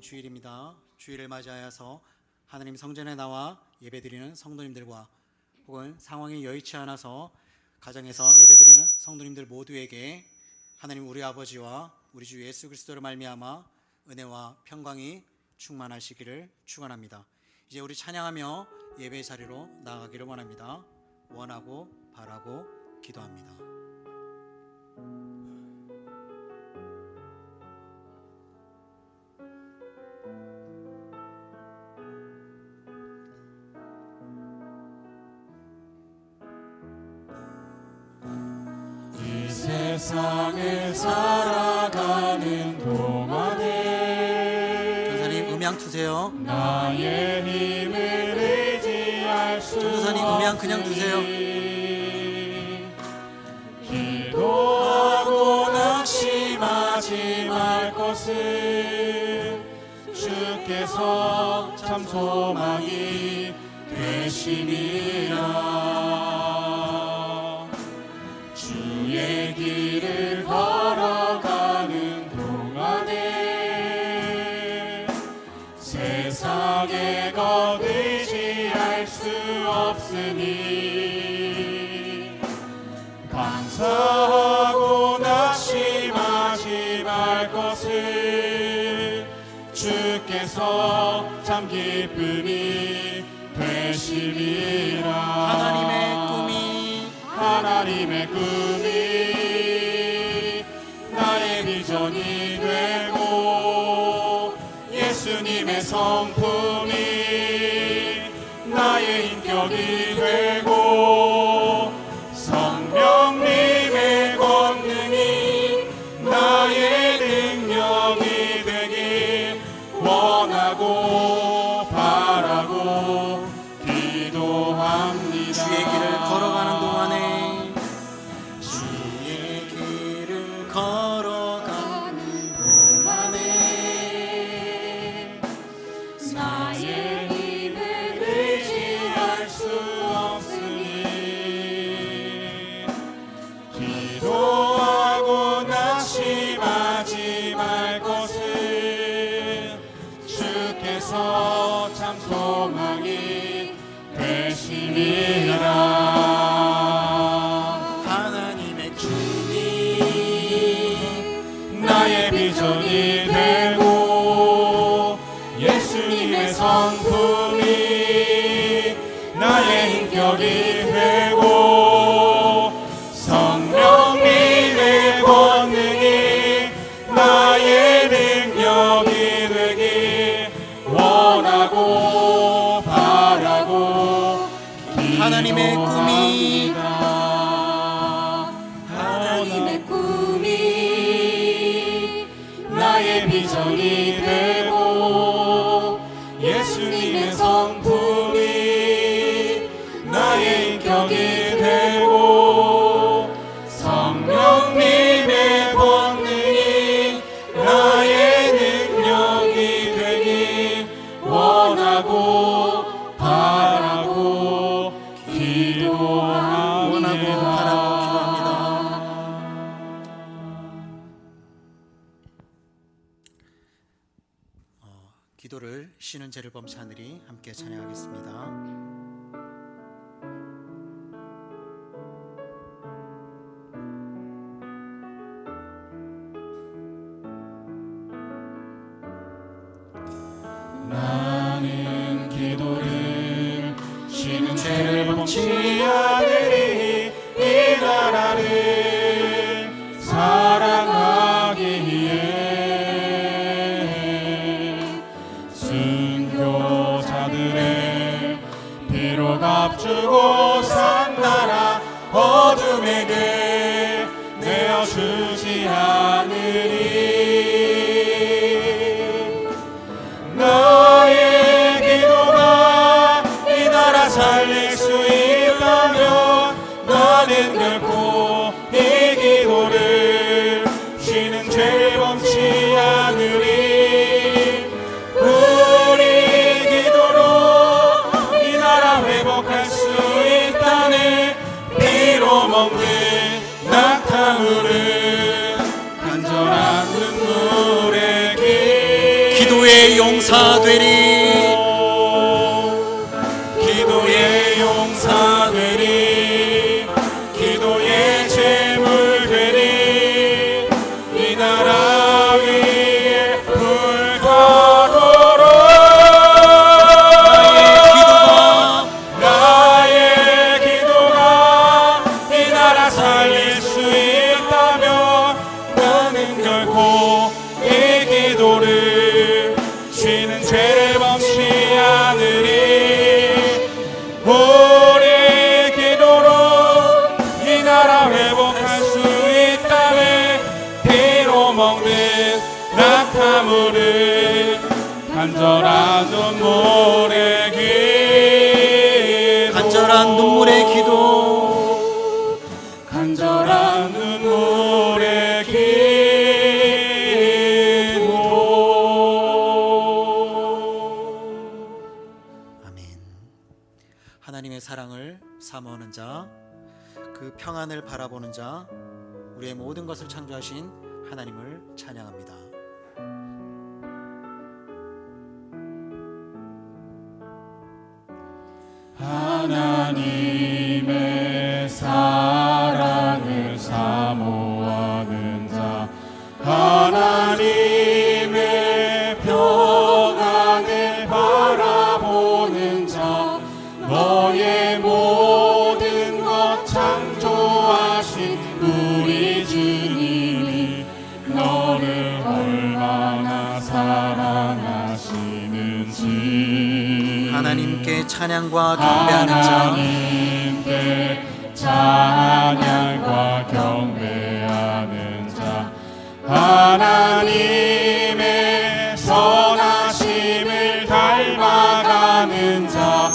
주일입니다. 주일을 맞이하여서 하나님 성전에 나와 예배드리는 성도님들과 혹은 상황이 여의치 않아서 가정에서 예배드리는 성도님들 모두에게 하나님 우리 아버지와 우리 주 예수 그리스도로 말미암아 은혜와 평강이 충만하시기를 축원합니다. 이제 우리 찬양하며 예배 자리로 나아가기를 원하고 바라고 기도합니다. 세상을 살아가는 동안에 전사님 음향 두세요. 나의 힘을 의지할 수 전도사님 음향 그냥 두세요. 기도하고 낙심하지 말 것을 주께서 참 소망이 되심이라. 주의 길을 걸어가는 동안에 세상에 것 의지할 수 없으니 감사하고 낙심하지 말 것을 주께서 참 기쁨이 되시리라. 하나님의 꿈이 나의 비전이 되고 예수님의 성품이 나의 인격이 되고 성령님의 권능이 나의 능력이 되길 원하고 바라고 기도합니다. 주의 길을 걸어가는 동안에 나의 힘을 의지할 수 없으니 기도하고 낙심하지 말 것을 주께서 참 소망이 되시리라. 하나님의 꿈이 나의 비전이 되고 예수님의 성품이 나의 인격이 되고 성령님의 권능이 나의 능력이 되길 원하고 바라고 나의 비전이 되고 예수님의 성품이 나의 인격이 되고 성령님의 권능이 나의 능력이 되길 원하고 바라고 기도합니다. 기도를 쉬는 죄를 범치 하늘이 함께 찬양하겠습니다. 나는 기도를 쉬는 죄를 범치 하늘이 이 나라를 사랑하기 위해 순교자들의 피로 값주고 산 나라 어둠에게 내어주지 않으리. 나의 기도가 이 나라 살릴 수 있다면 나는 결코 이 기도를 쉬는 죄를 범치 않으리. 우리 기도로 이 나라 회복할 수 있다네. 피로 먹는 낙타물은 간절한 눈물의 기도의 용사되리. 기도의 용사되리. 기도의 제물 되리. 이 나라 위에 불타도록 나의 기도가 이 나라 살릴 수 있다면 나는 결코 이 기도를 쉬는 죄를 범치 않으리. 우리 기도로 이 나라 회복할 수 있다네. 피로 먹는 낙타물은 간절한 눈물의 기도. 간절한 눈물의 기도. 간절한 눈물의 기도. 하나님의 사랑을 사모하는 자, 그 평안을 바라보는 자, 우리의 모든 것을 창조하신 하나님을 찬양합니다. 하나님의 사랑을 사모하는 자, 하나님의 평안을 바라보는 자, 너의 모든 것 창조하신 우리 주님이 너를 얼마나 사랑하시는지. 하나님께 찬양과 경배하는 자, 하나님께 찬양과 경배하는 자, 하나님의 선하심을 닮아가는 자,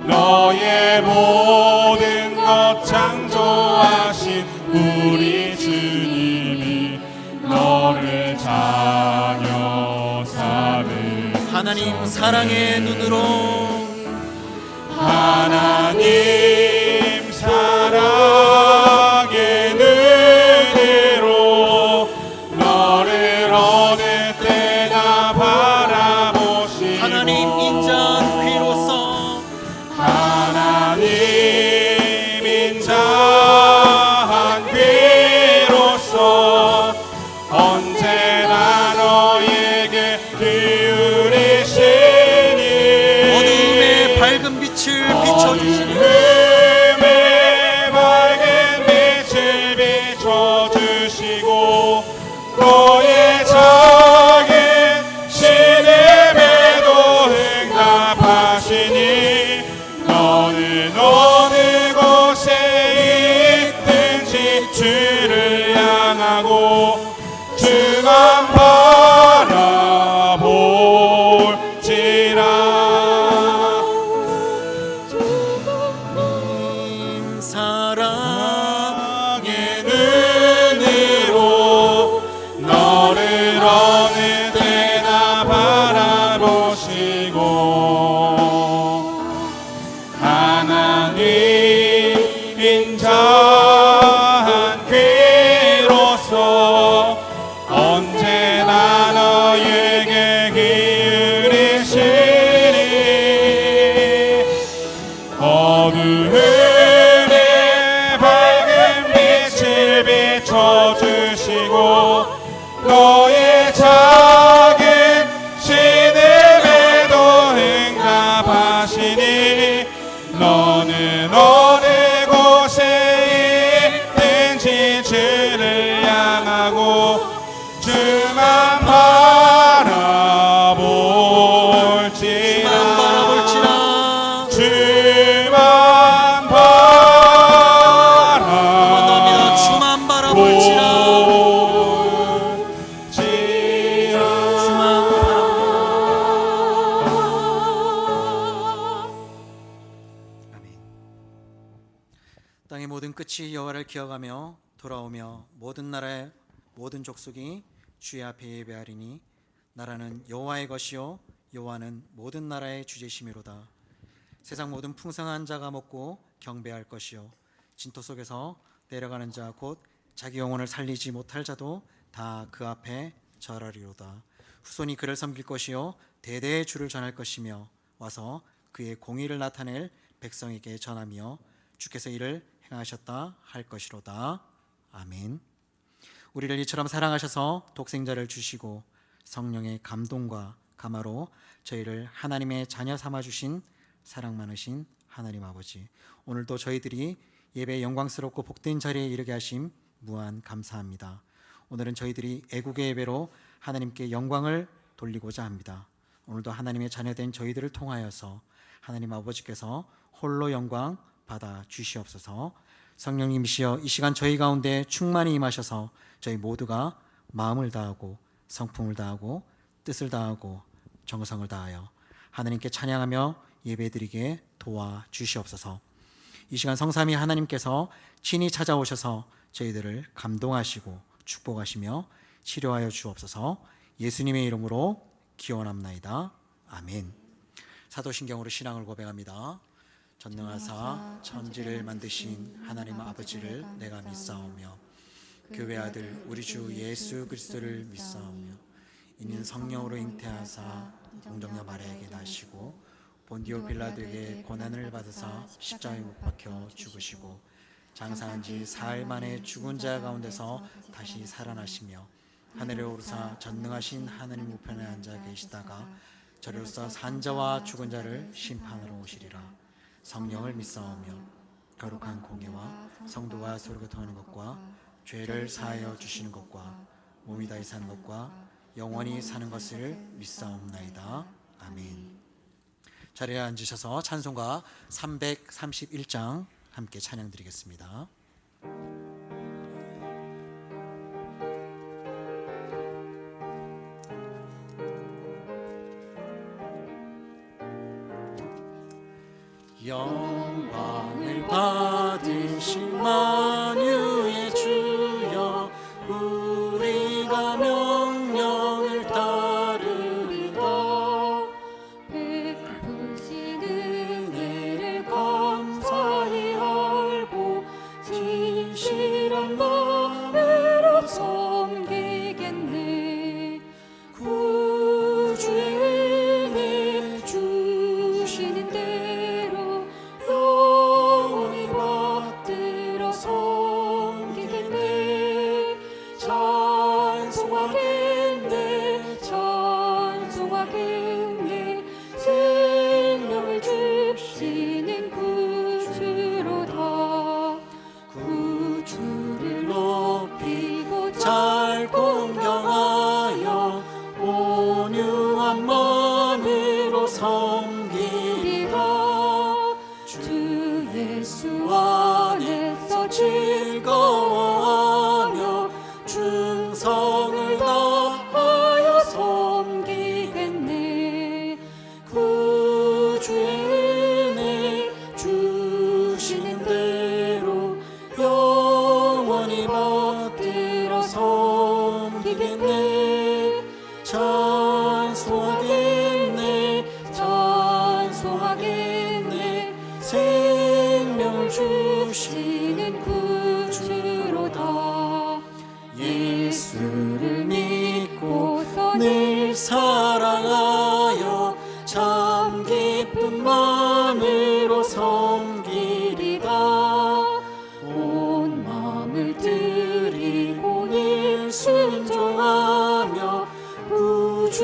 너의 모든 것 창조하신 우리 주님이 너를 자녀 삼을. 하나님 사랑의 눈으로, 하나님 사랑의 눈으로 너를 어느 때나 바라보시고, 하나님 인자한 귀로서, 하나님 인자한 귀로서 언제나 너에게 기울이시니. 어둠의 밝은 빛을 비춰주시니, 어둠의 밝은 빛을 비춰주시고 너의 작은 신음에도 응답하시니. 너는 어느 곳에 있든지 주를 향하고 주만 바라 주를 향하고 주만 바라볼지라 주만 바라볼지라 주만 바라볼지라 땅의 모든 끝이 여호와를 기억하며 돌아오며 모든 나라의 모든 족속이 주의 앞에 예배하리니 나라는 여호와의 것이요 여호와는 모든 나라의 주제심이로다. 세상 모든 풍성한 자가 먹고 경배할 것이요 진토 속에서 내려가는 자 곧 자기 영혼을 살리지 못할 자도 다 그 앞에 절하리로다. 후손이 그를 섬길 것이요 대대의 주를 전할 것이며 와서 그의 공의를 나타낼 백성에게 전하며 주께서 이를 행하셨다 할 것이로다. 아멘. 우리를 이처럼 사랑하셔서 독생자를 주시고 성령의 감동과 감화로 저희를 하나님의 자녀 삼아 주신 사랑 많으신 하나님 아버지, 오늘도 저희들이 예배의 영광스럽고 복된 자리에 이르게 하심 무한 감사합니다. 오늘은 저희들이 애국의 예배로 하나님께 영광을 돌리고자 합니다. 오늘도 하나님의 자녀된 저희들을 통하여서 하나님 아버지께서 홀로 영광 받아 주시옵소서. 성령님이시여 이 시간 저희 가운데 충만히 임하셔서 저희 모두가 마음을 다하고 성품을 다하고 뜻을 다하고 정성을 다하여 하나님께 찬양하며 예배드리게 도와주시옵소서. 이 시간 성삼위 하나님께서 친히 찾아오셔서 저희들을 감동하시고 축복하시며 치료하여 주옵소서. 예수님의 이름으로 기원합나이다. 아멘. 사도신경으로 신앙을 고백합니다. 전능하사 천지를 만드신 하나님 아버지를 내가 믿사오며 교회 아들 우리 주 예수 그리스도를 믿사오며 이는 성령으로 잉태하사 동정녀 마리아에게 나시고 본디오 빌라도에게 고난을 받으사 십자가에 못 박혀 죽으시고 장사한 지 사흘 만에 죽은 자 가운데서 다시 살아나시며 하늘에 오르사 전능하신 하나님 우편에 앉아 계시다가 저리로서 산 자와 죽은 자를 심판하러 오시리라. 성령을 믿사오며 거룩한 공예와 성도가 서로 교통하는 것과 죄를 사하여 주시는 것과 몸이 다시 사는 것과 영원히 사는 것을 믿사옵나이다. 아멘. 자리에 앉으셔서 찬송가 331장 함께 찬양드리겠습니다. 영광을 받으신 만유의 주여 우리가 명령을 따르리라. 베푸신 은혜를 감사히 알고 진실한 마음으로 섬기겠네. 구주의 은혜 주시는 대로 영원히 받들어 섬기겠네. 찬송하겠네 찬송하겠네. 생명을 주시는 구주로다. 구주를 높이고 잘 공경하여 온유한 마음으로 섬기리라. 주 예수 안에서 즐거워하며 충성을 다하여 섬기겠네. 구주의 은혜 주시는 대로 영원히 받들어 섬기겠네. 찬송하겠네 찬송하겠네. 생명을 주시는 구주로다. 예수를 믿고서 늘 사랑하여 참 깊은 마음으로 섬기리다. 온 마음을 드리고 늘 순종하며 구주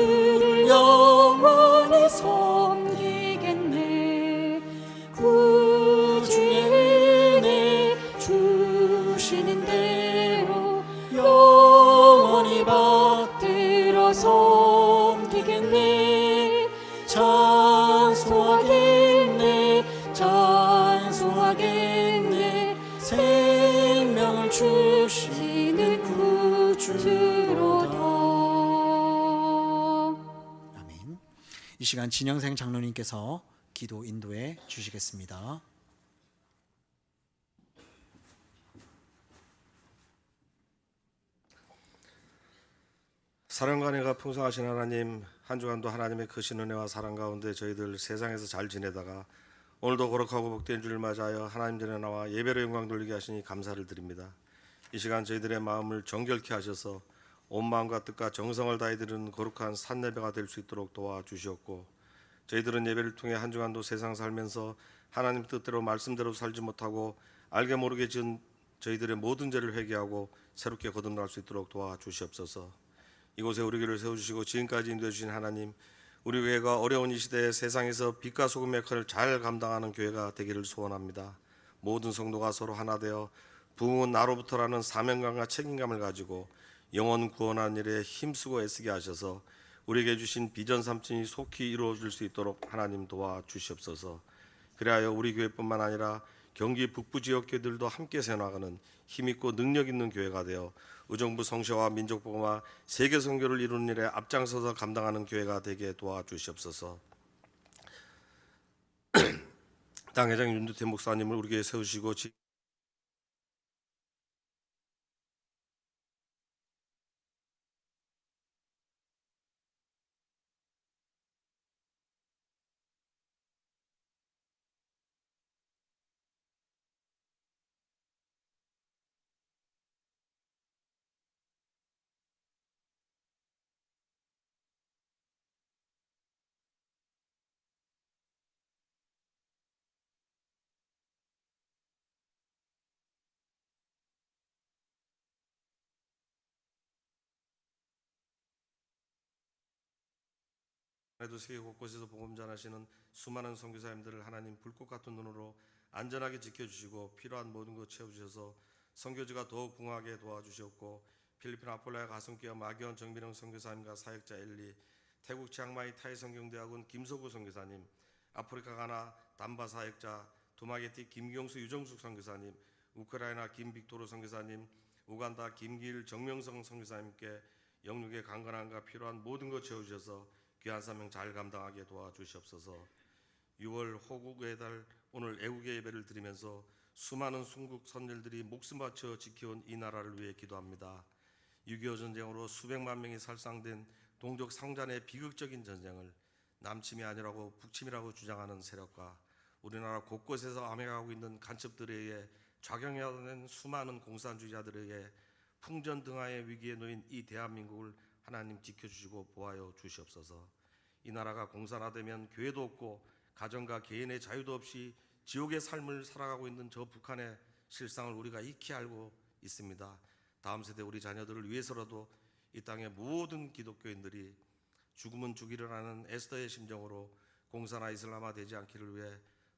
온전히 받들어 섬기겠네. 찬송하겠네. 생명을 주시는 구주로다. 아멘. 이 시간 진영생 장로님께서 기도 인도해 주시겠습니다. 사랑과 은혜가 풍성하신 하나님, 한 주간도 하나님의 크신 은혜와 사랑 가운데 저희들 세상에서 잘 지내다가 오늘도 거룩하고 복된 주를 맞이하여 하나님 전에 나와 예배로 영광 돌리게 하시니 감사를 드립니다. 이 시간 저희들의 마음을 정결케 하셔서 온 마음과 뜻과 정성을 다해 드리는 거룩한 산예배가 될 수 있도록 도와주시옵고, 저희들은 예배를 통해 한 주간도 세상 살면서 하나님 뜻대로 말씀대로 살지 못하고 알게 모르게 지은 저희들의 모든 죄를 회개하고 새롭게 거듭날 수 있도록 도와주시옵소서. 이곳에 우리 교회를 세워주시고 지금까지 인도해 주신 하나님, 우리 교회가 어려운 이 시대에 세상에서 빛과 소금의 역할을 잘 감당하는 교회가 되기를 소원합니다. 모든 성도가 서로 하나 되어 부흥은 나로부터라는 사명감과 책임감을 가지고 영혼 구원하는 일에 힘쓰고 애쓰게 하셔서 우리에게 주신 비전 삼천이 속히 이루어질 수 있도록 하나님 도와주시옵소서. 그리하여 우리 교회뿐만 아니라 경기 북부 지역 교회들도 함께 세워나가는 힘있고 능력 있는 교회가 되어 의정부 성시와 민족복음화 세계 선교를 이루는 일에 앞장서서 감당하는 교회가 되게 도와주시옵소서. 당회장 윤두태 목사님을 우리 교회에 세우시고 그래도 세계 곳곳에서 복음 전하시는 수많은 선교사님들을 하나님 불꽃 같은 눈으로 안전하게 지켜주시고 필요한 모든 것 채워주셔서 선교지가 더욱 궁하게 도와주셨고, 필리핀 아폴라야 가슴교회 마기원 정민영 선교사님과 사역자 엘리, 태국 치앙마이 타이 성경대학원 김서구 선교사님, 아프리카 가나 담바 사역자 두마게티 김경수 유정숙 선교사님, 우크라이나 김빅토르 선교사님, 우간다 김길 정명성 선교사님께 영육의 강건함과 필요한 모든 것 채워주셔서 귀한 사명 잘 감당하게 도와주시옵소서. 6월 호국의 달 오늘 애국의 예배를 드리면서 수많은 순국 선열들이 목숨 바쳐 지켜온 이 나라를 위해 기도합니다. 6.25 전쟁으로 수백만 명이 살상된 동족 상잔의 비극적인 전쟁을 남침이 아니라고 북침이라고 주장하는 세력과 우리나라 곳곳에서 암행하고 있는 간첩들에 의해 좌경화된 수많은 공산주의자들에 의해 풍전등화의 위기에 놓인 이 대한민국을 하나님 지켜주시고 보호하여 주시옵소서. 이 나라가 공산화되면 교회도 없고 가정과 개인의 자유도 없이 지옥의 삶을 살아가고 있는 저 북한의 실상을 우리가 익히 알고 있습니다. 다음 세대 우리 자녀들을 위해서라도 이 땅의 모든 기독교인들이 죽으면 죽이려는 에스더의 심정으로 공산화 이슬람화 되지 않기를 위해,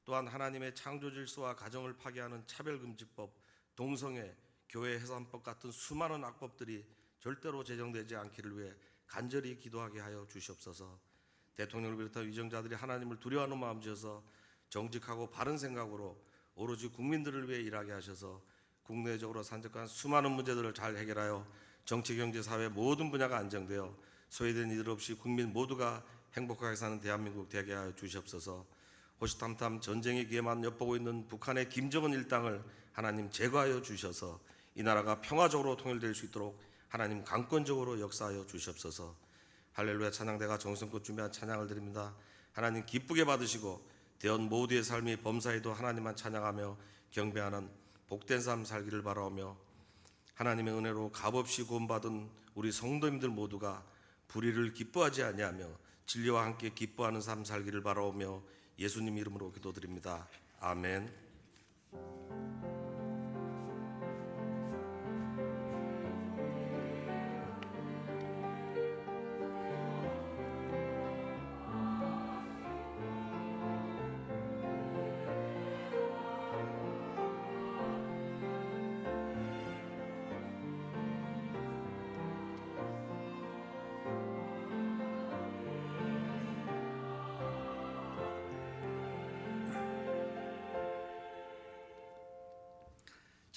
또한 하나님의 창조 질서와 가정을 파괴하는 차별금지법, 동성애, 교회 해산법 같은 수많은 악법들이 절대로 제정되지 않기를 위해 간절히 기도하게 하여 주시옵소서. 대통령을 비롯한 위정자들이 하나님을 두려워하는 마음 지어서 정직하고 바른 생각으로 오로지 국민들을 위해 일하게 하셔서 국내적으로 산적한 수많은 문제들을 잘 해결하여 정치, 경제, 사회 모든 분야가 안정되어 소외된 이들 없이 국민 모두가 행복하게 사는 대한민국 되게 하여 주시옵소서. 호시탐탐 전쟁의 기회만 엿보고 있는 북한의 김정은 일당을 하나님 제거하여 주셔서 이 나라가 평화적으로 통일될 수 있도록 하나님 강권적으로 역사하여 주시옵소서. 할렐루야 찬양대가 정성껏 준비한 찬양을 드립니다. 하나님 기쁘게 받으시고 대원 모두의 삶이 범사에도 하나님만 찬양하며 경배하는 복된 삶 살기를 바라오며, 하나님의 은혜로 값없이 구원받은 우리 성도님들 모두가 불의를 기뻐하지 아니하며 진리와 함께 기뻐하는 삶 살기를 바라오며 예수님 이름으로 기도드립니다. 아멘.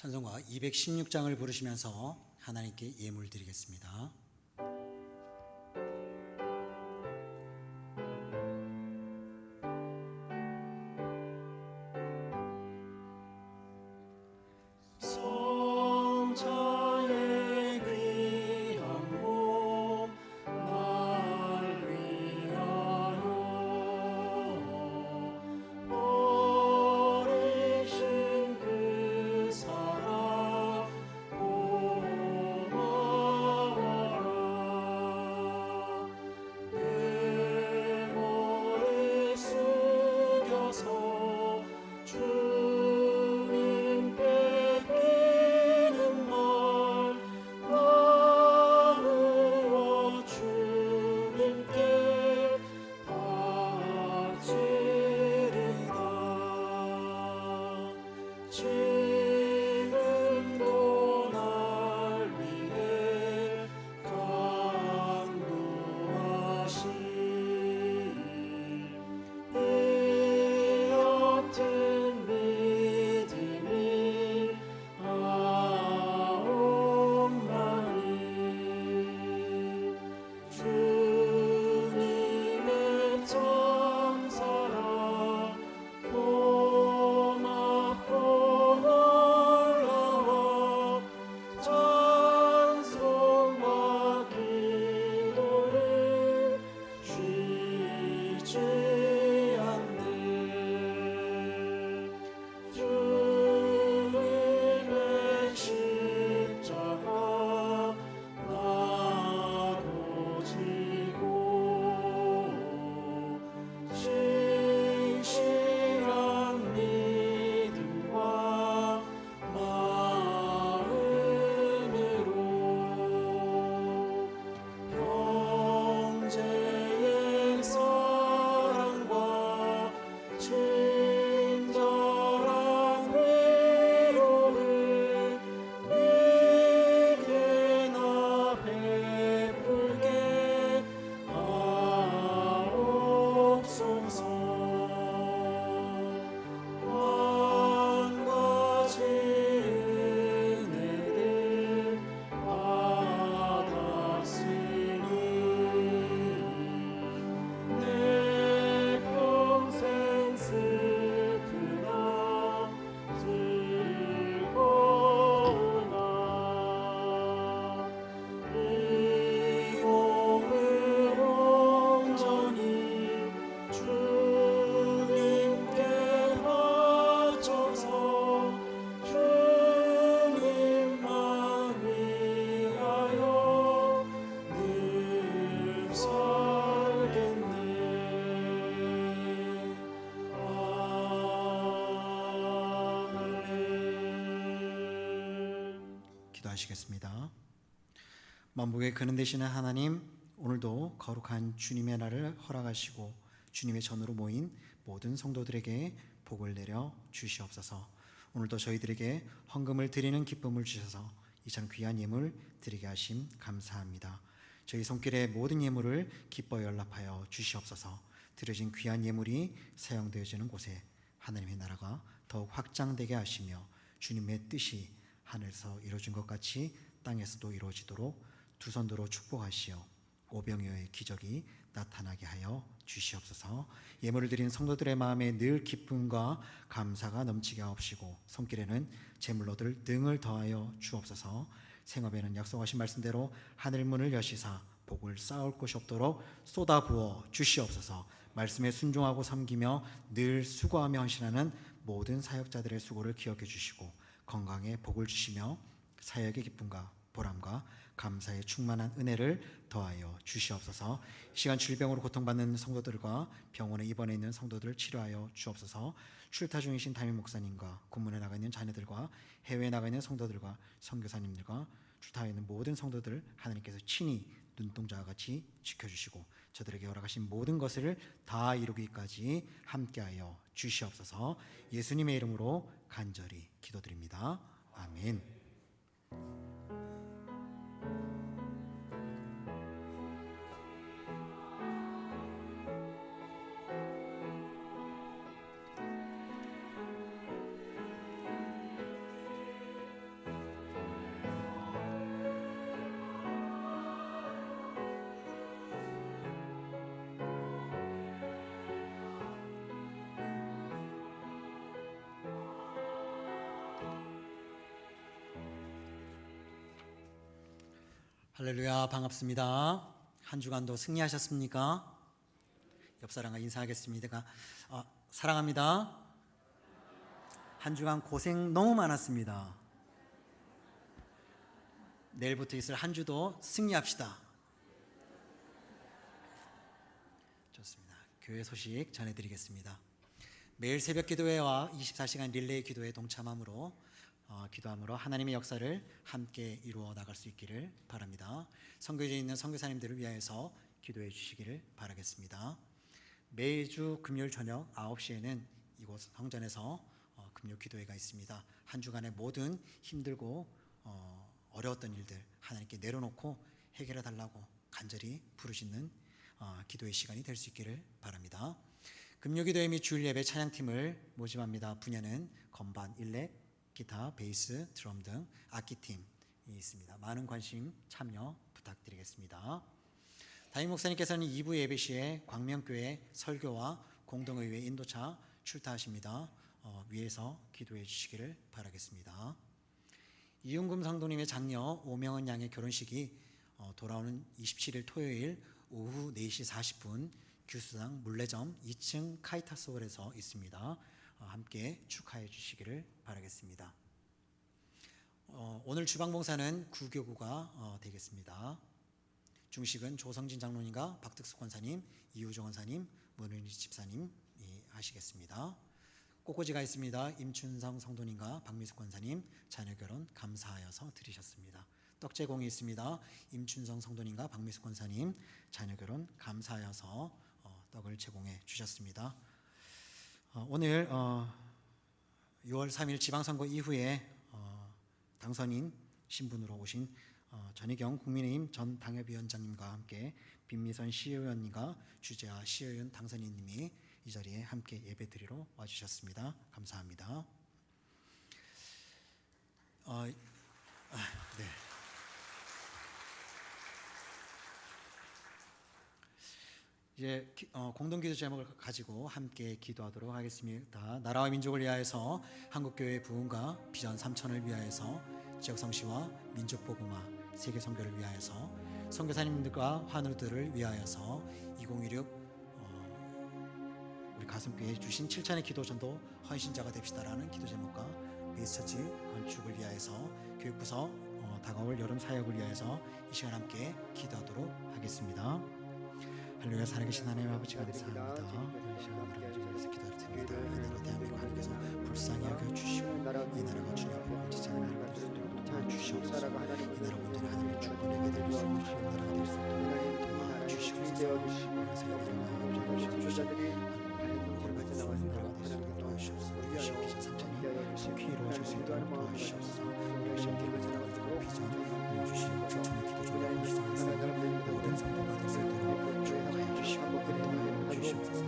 찬송가 216장을 부르시면서 하나님께 예물 드리겠습니다. 기도하시겠습니다. 만복의 근원 되시는 하나님, 오늘도 거룩한 주님의 날을 허락하시고 주님의 전으로 모인 모든 성도들에게 복을 내려 주시옵소서. 오늘도 저희들에게 헌금을 드리는 기쁨을 주셔서 이처럼 귀한 예물 드리게 하심 감사합니다. 저희 손길의 모든 예물을 기뻐 연락하여 주시옵소서. 드려진 귀한 예물이 사용되어지는 곳에 하나님의 나라가 더욱 확장되게 하시며 주님의 뜻이 하늘에서 이루어진 것 같이 땅에서도 이루어지도록 두 손으로 축복하시어 오병이어의 기적이 나타나게 하여 주시옵소서. 예물을 드린 성도들의 마음에 늘 기쁨과 감사가 넘치게 하옵시고 손길에는 재물로 들 등을 더하여 주옵소서. 생업에는 약속하신 말씀대로 하늘문을 여시사 복을 쌓을 곳이 없도록 쏟아부어 주시옵소서. 말씀에 순종하고 섬기며 늘 수고하며 헌신하는 모든 사역자들의 수고를 기억해 주시고 건강에 복을 주시며 사역의 기쁨과 보람과 감사의 충만한 은혜를 더하여 주시옵소서. 시간 질병으로 고통받는 성도들과 병원에 입원해 있는 성도들을 치료하여 주옵소서. 출타 중이신 담임 목사님과 군문에 나가 있는 자녀들과 해외에 나가 있는 성도들과 선교사님들과 출타해 있는 모든 성도들 하나님께서 친히 눈동자와 같이 지켜주시고 저들에게 허락하신 모든 것을 다 이루기까지 함께하여 주시옵소서. 예수님의 이름으로 간절히 기도드립니다. 아멘. 할렐루야, 반갑습니다. 한 주간도 승리하셨습니까? 옆 사람과 인사하겠습니다. 사랑합니다. 한 주간 고생 너무 많았습니다. 내일부터 있을 한 주도 승리합시다. 좋습니다. 교회 소식 전해드리겠습니다. 매일 새벽 기도회와 24시간 릴레이 기도에 동참함으로 기도함으로 하나님의 역사를 함께 이루어 나갈 수 있기를 바랍니다. 선교지에 있는 선교사님들을 위하여서 기도해 주시기를 바라겠습니다. 매주 금요일 저녁 9시에는 이곳 성전에서 금요 기도회가 있습니다. 한 주간의 모든 힘들고 어려웠던 일들 하나님께 내려놓고 해결해 달라고 간절히 부르짖는 기도의 시간이 될 수 있기를 바랍니다. 금요 기도회 및 주일 예배 찬양팀을 모집합니다. 분야는 건반, 일렉, 기타, 베이스, 드럼 등 악기팀이 있습니다. 많은 관심 참여 부탁드리겠습니다. 담임 목사님께서는 2부 예배 시에 광명교회 설교와 공동의회 인도차 출타하십니다. 위에서 기도해 주시기를 바라겠습니다. 이윤금 성도님의 장녀 오명은 양의 결혼식이 돌아오는 27일 토요일 오후 4시 40분 규수당 물레점 2층 카이타스홀에서 있습니다. 함께 축하해 주시기를 바라겠습니다. 오늘 주방봉사는 구교구가 되겠습니다. 중식은 조성진 장로님과 박득수 권사님, 이우정 권사님, 문은희 집사님이 하시겠습니다. 꽃꽂이가 있습니다. 임춘성 성도님과 박미숙 권사님 자녀 결혼 감사하여서 드리셨습니다. 떡제공이 있습니다. 임춘성 성도님과 박미숙 권사님 자녀 결혼 감사하여서 떡을 제공해 주셨습니다. 오늘 6월 3일 지방선거 이후에 당선인 신분으로 오신 전희경 국민의힘 전 당협위원장님과 함께 빈미선 시의원님과 주재하 시의원 당선인님이 이 자리에 함께 예배드리러 와주셨습니다. 감사합니다. 네. 이제 공동기도 제목을 가지고 함께 기도하도록 하겠습니다. 나라와 민족을 위하여서 한국교회 부흥과 비전 3천을 위하여서 지역성시와 민족복음화 세계선교를 위하여서 선교사님들과 환우들을 위하여서 2016 우리 가슴교회에 주신 7천의 기도전도 헌신자가 됩시다라는 기도 제목과 베이스처치 건축을 위하여서 교육부서 다가올 여름 사역을 위하여서 이 시간 함께 기도하도록 하겠습니다. 할렐루야. 살아계신 하나님 아버지가 감사합니다. 이 시간 나라를 기도할 때입니다. 이 나라 대한민국 하나님께서 불쌍히 여겨주시고 이 나라가 주님 앞에 멈추지 않는 나라가 될 수 있도록 도와주시옵소서. 이 나라 온전히 하나님의 주권에게 될 수 있는 그런 나라가 될 수 있도록 도와주시옵소서. 그래서 이 나라가 주시옵소서. 우리를 받는 나라가 될 수 있도록 도와주시옵소서. 우리 주신 비전 3천이 속히 이루어질 수 있도록 도와주시옵소서. 우리 주신 비전 우리 주신 7천의 기도 전에 시작하겠습니다. 모든 성도가 될 수 있도록 축복하여 주시고 인도하여 주시옵소서.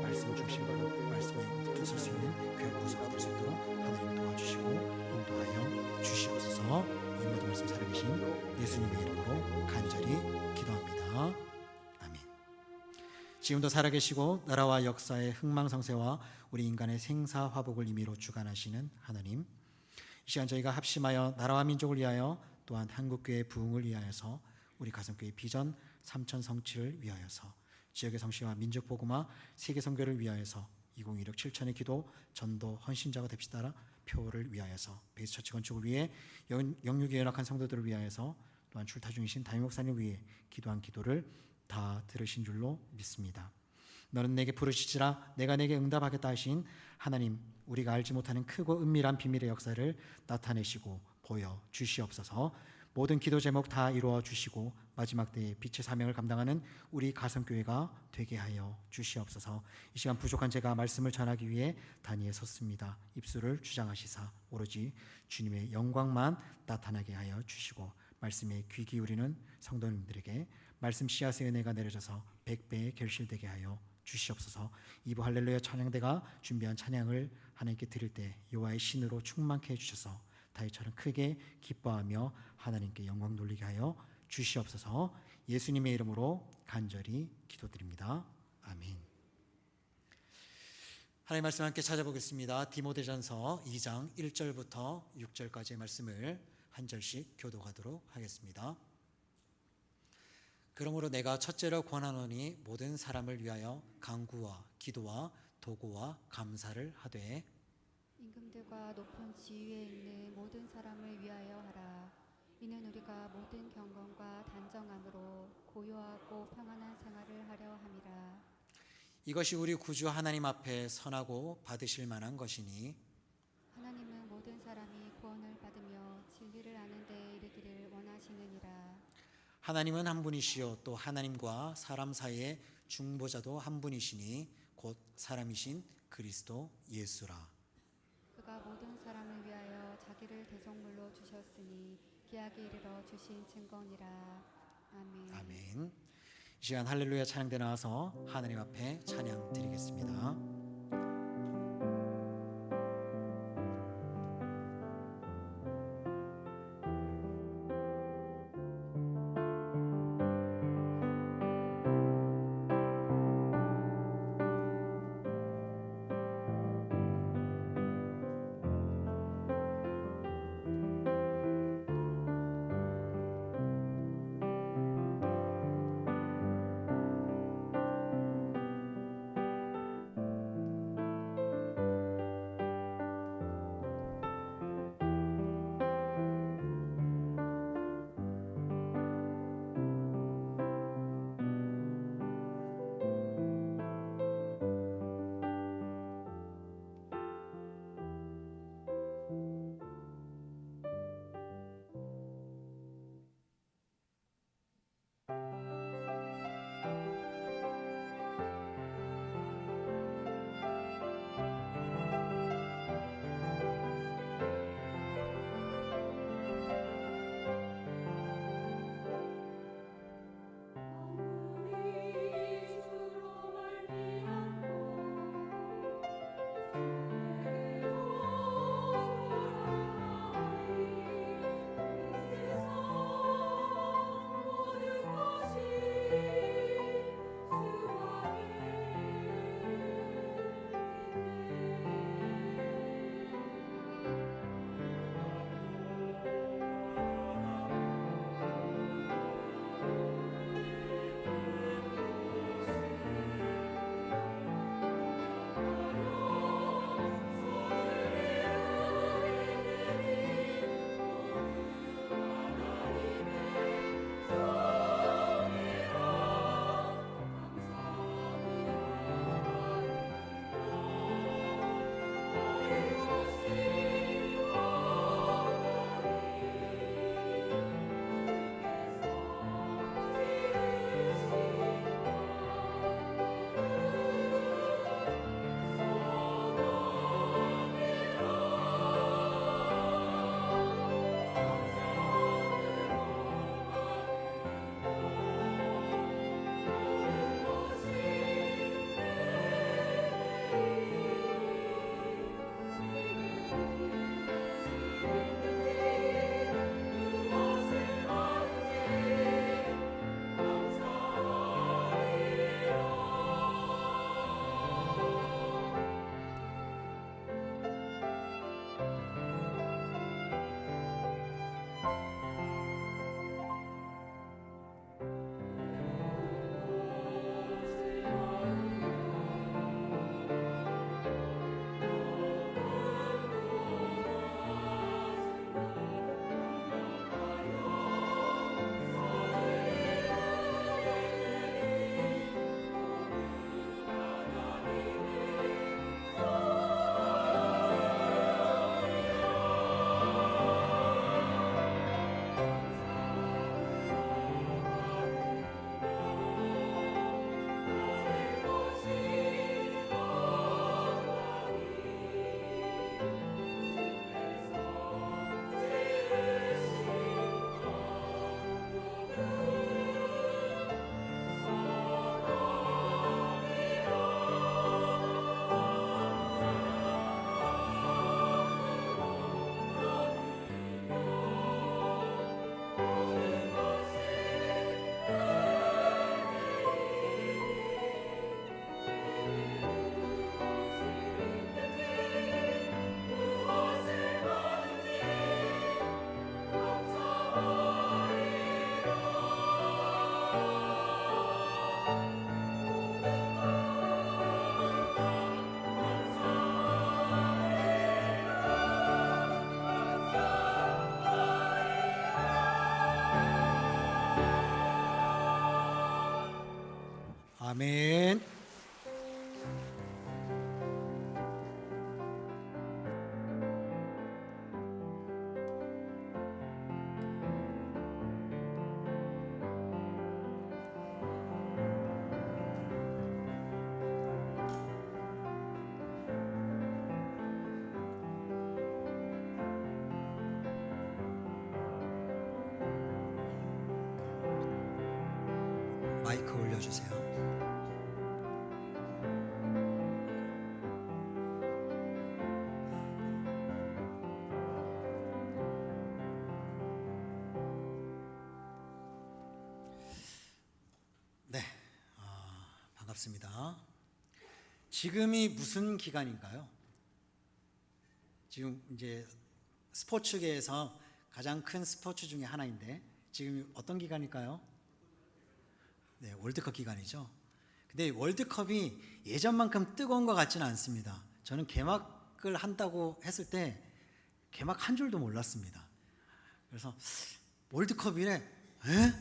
말씀 중심으로 말씀에 붙들 수 있는 교회 부서가 될 수 있도록 하나님 도와주시고 인도하여 주시옵소서. 이 모든 말씀 살아계신 예수님의 이름으로 간절히 기도합니다. 아멘. 지금도 살아계시고 나라와 역사의 흥망성쇠와 우리 인간의 생사화복을 임의로 주관하시는 하나님, 이 시간 저희가 합심하여 나라와 민족을 위하여 또한 한국교회의 부흥을 위하여서 우리 가슴교회 비전 3천 성취를 위하여서 지역의 성시와 민족복음화 세계선교를 위하여서 2016 7천의 기도 전도 헌신자가 됩시다라 표를 위하여서 베이스처치 건축을 위해 영육에 연락한 성도들을 위하여서 또한 출타 중이신 담임 목사님을 위해 기도한 기도를 다 들으신 줄로 믿습니다. 너는 내게 부르시지라 내가 내게 응답하겠다 하신 하나님, 우리가 알지 못하는 크고 은밀한 비밀의 역사를 나타내시고 보여 주시옵소서. 모든 기도 제목 다 이루어 주시고 마지막 때에 빛의 사명을 감당하는 우리 가슴교회가 되게 하여 주시옵소서. 이 시간 부족한 제가 말씀을 전하기 위해 단위에 섰습니다. 입술을 주장하시사 오로지 주님의 영광만 나타나게 하여 주시고 말씀에 귀 기울이는 성도님들에게 말씀 씨앗의 은혜가 내려져서 100배에 결실되게 하여 주시옵소서. 2부 할렐루야 찬양대가 준비한 찬양을 하나님께 드릴 때 여호와의 신으로 충만케 해주셔서 다윗처럼 크게 기뻐하며 하나님께 영광 돌리게 하여 주시옵소서. 예수님의 이름으로 간절히 기도드립니다. 아멘. 하나님 말씀 함께 찾아보겠습니다. 디모데전서 2장 1절부터 6절까지의 말씀을 한 절씩 교독하도록 하겠습니다. 그러므로 내가 첫째로 권하노니 모든 사람을 위하여 간구와 기도와 도구와 감사를 하되 임금들과 높은 지위에 있는 모든 사람을 위하여 하라. 이는 우리가 모든 경건과 단정함으로 고요하고 평안한 생활을 하려 함이라. 이것이 우리 구주 하나님 앞에 선하고 받으실 만한 것이니 하나님은 모든 사람이 구원을 받으며 진리를 아는 데 이르기를 원하시느니라. 하나님은 한 분이시요 또 하나님과 사람 사이의 중보자도 한 분이시니 곧 사람이신 그리스도 예수라. 그가 모든 사람을 위하여 자기를 대속물로 주셨으니 기약에 이르러 주신 증거니라. 아멘. 아멘. 이 시간 할렐루야 찬양대 나와서 하나님 앞에 찬양 드리겠습니다. 아멘. 마이크 올려주세요. 네, 반갑습니다. 지금이 무슨 기간인가요? 지금 이제 스포츠계에서 가장 큰 스포츠 중에 하나인데 지금 어떤 기간일까요? 네, 월드컵 기간이죠. 근데 월드컵이 예전만큼 뜨거운 것 같지는 않습니다. 저는 개막을 한다고 했을 때 개막 한 줄도 몰랐습니다. 그래서 월드컵이래? 에?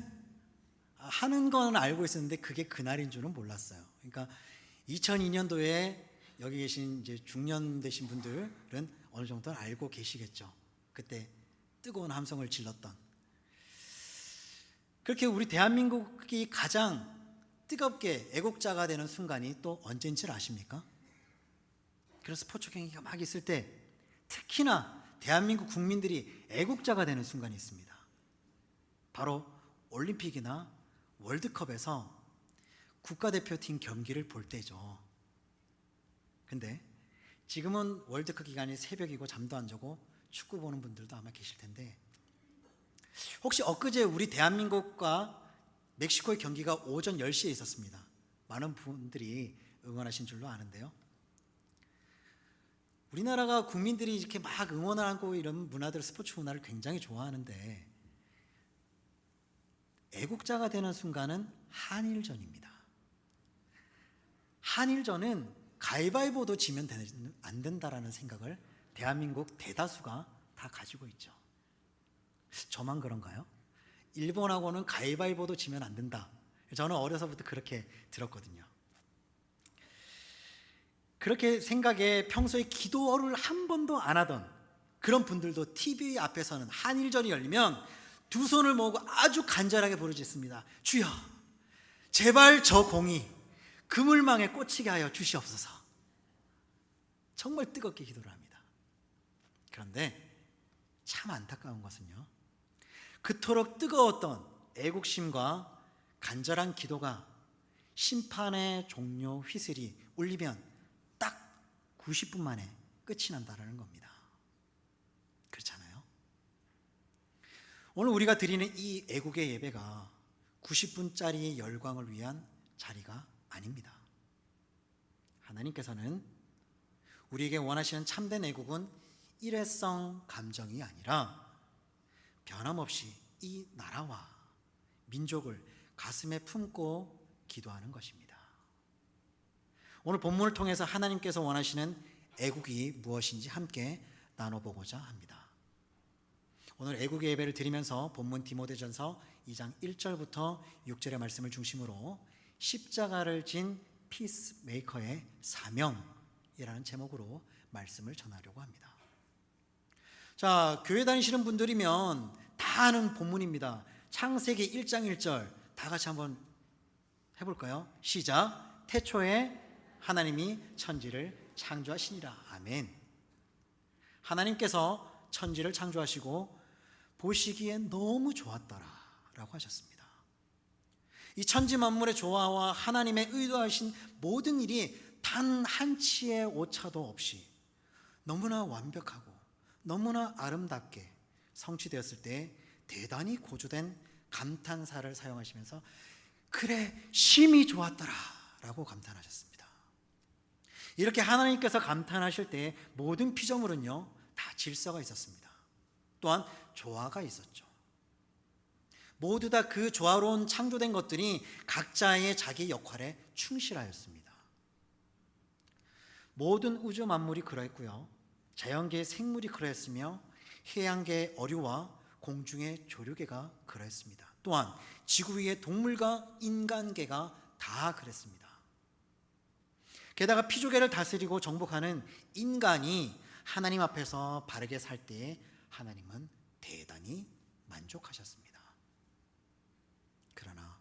하는 건 알고 있었는데 그게 그날인 줄은 몰랐어요. 그러니까 2002년도에 여기 계신 이제 중년 되신 분들은 어느 정도는 알고 계시겠죠. 그때 뜨거운 함성을 질렀던. 그렇게 우리 대한민국이 가장 뜨겁게 애국자가 되는 순간이 또 언제인 줄 아십니까? 그런 스포츠 경기가 막 있을 때 특히나 대한민국 국민들이 애국자가 되는 순간이 있습니다. 바로 올림픽이나 월드컵에서 국가대표팀 경기를 볼 때죠. 근데 지금은 월드컵 기간이 새벽이고 잠도 안 자고 축구 보는 분들도 아마 계실 텐데 혹시 엊그제 우리 대한민국과 멕시코의 경기가 오전 10시에 있었습니다. 많은 분들이 응원하신 줄로 아는데요. 우리나라가 국민들이 이렇게 막 응원하고 이런 문화들, 스포츠 문화를 굉장히 좋아하는데 애국자가 되는 순간은 한일전입니다. 한일전은 가위바위보도 지면 안 된다라는 생각을 대한민국 대다수가 다 가지고 있죠. 저만 그런가요? 일본하고는 가위바위보도 지면 안 된다. 저는 어려서부터 그렇게 들었거든요. 그렇게 생각에 평소에 기도를 한 번도 안 하던 그런 분들도 TV 앞에서는 한일전이 열리면 두 손을 모으고 아주 간절하게 부르짖습니다. 주여, 제발 저 공이 그물망에 꽂히게 하여 주시옵소서. 정말 뜨겁게 기도를 합니다. 그런데 참 안타까운 것은요, 그토록 뜨거웠던 애국심과 간절한 기도가 심판의 종료 휘슬이 울리면 딱 90분 만에 끝이 난다는 겁니다. 그렇잖아요. 오늘 우리가 드리는 이 애국의 예배가 90분짜리 열광을 위한 자리가 아닙니다. 하나님께서는 우리에게 원하시는 참된 애국은 일회성 감정이 아니라 변함없이 이 나라와 민족을 가슴에 품고 기도하는 것입니다. 오늘 본문을 통해서 하나님께서 원하시는 애국이 무엇인지 함께 나눠보고자 합니다. 오늘 애국의 예배를 드리면서 본문 디모데전서 2장 1절부터 6절의 말씀을 중심으로 십자가를 진 피스메이커의 사명이라는 제목으로 말씀을 전하려고 합니다. 자, 교회 다니시는 분들이면 다 아는 본문입니다. 창세기 1장 1절 다 같이 한번 해볼까요? 시작. 태초에 하나님이 천지를 창조하시니라. 아멘. 하나님께서 천지를 창조하시고 보시기에 너무 좋았더라 라고 하셨습니다. 이 천지 만물의 조화와 하나님의 의도하신 모든 일이 단 한치의 오차도 없이 너무나 완벽하고 너무나 아름답게 성취되었을 때 대단히 고조된 감탄사를 사용하시면서 그래 심히 좋았더라 라고 감탄하셨습니다. 이렇게 하나님께서 감탄하실 때 모든 피조물은요 다 질서가 있었습니다. 또한 조화가 있었죠. 모두 다 그 조화로운 창조된 것들이 각자의 자기 역할에 충실하였습니다. 모든 우주 만물이 그러했고요, 자연계의 생물이 그러했으며 해양계의 어류와 공중의 조류계가 그러했습니다. 또한 지구 위의 동물과 인간계가 다 그랬습니다. 게다가 피조개를 다스리고 정복하는 인간이 하나님 앞에서 바르게 살 때에 하나님은 대단히 만족하셨습니다. 그러나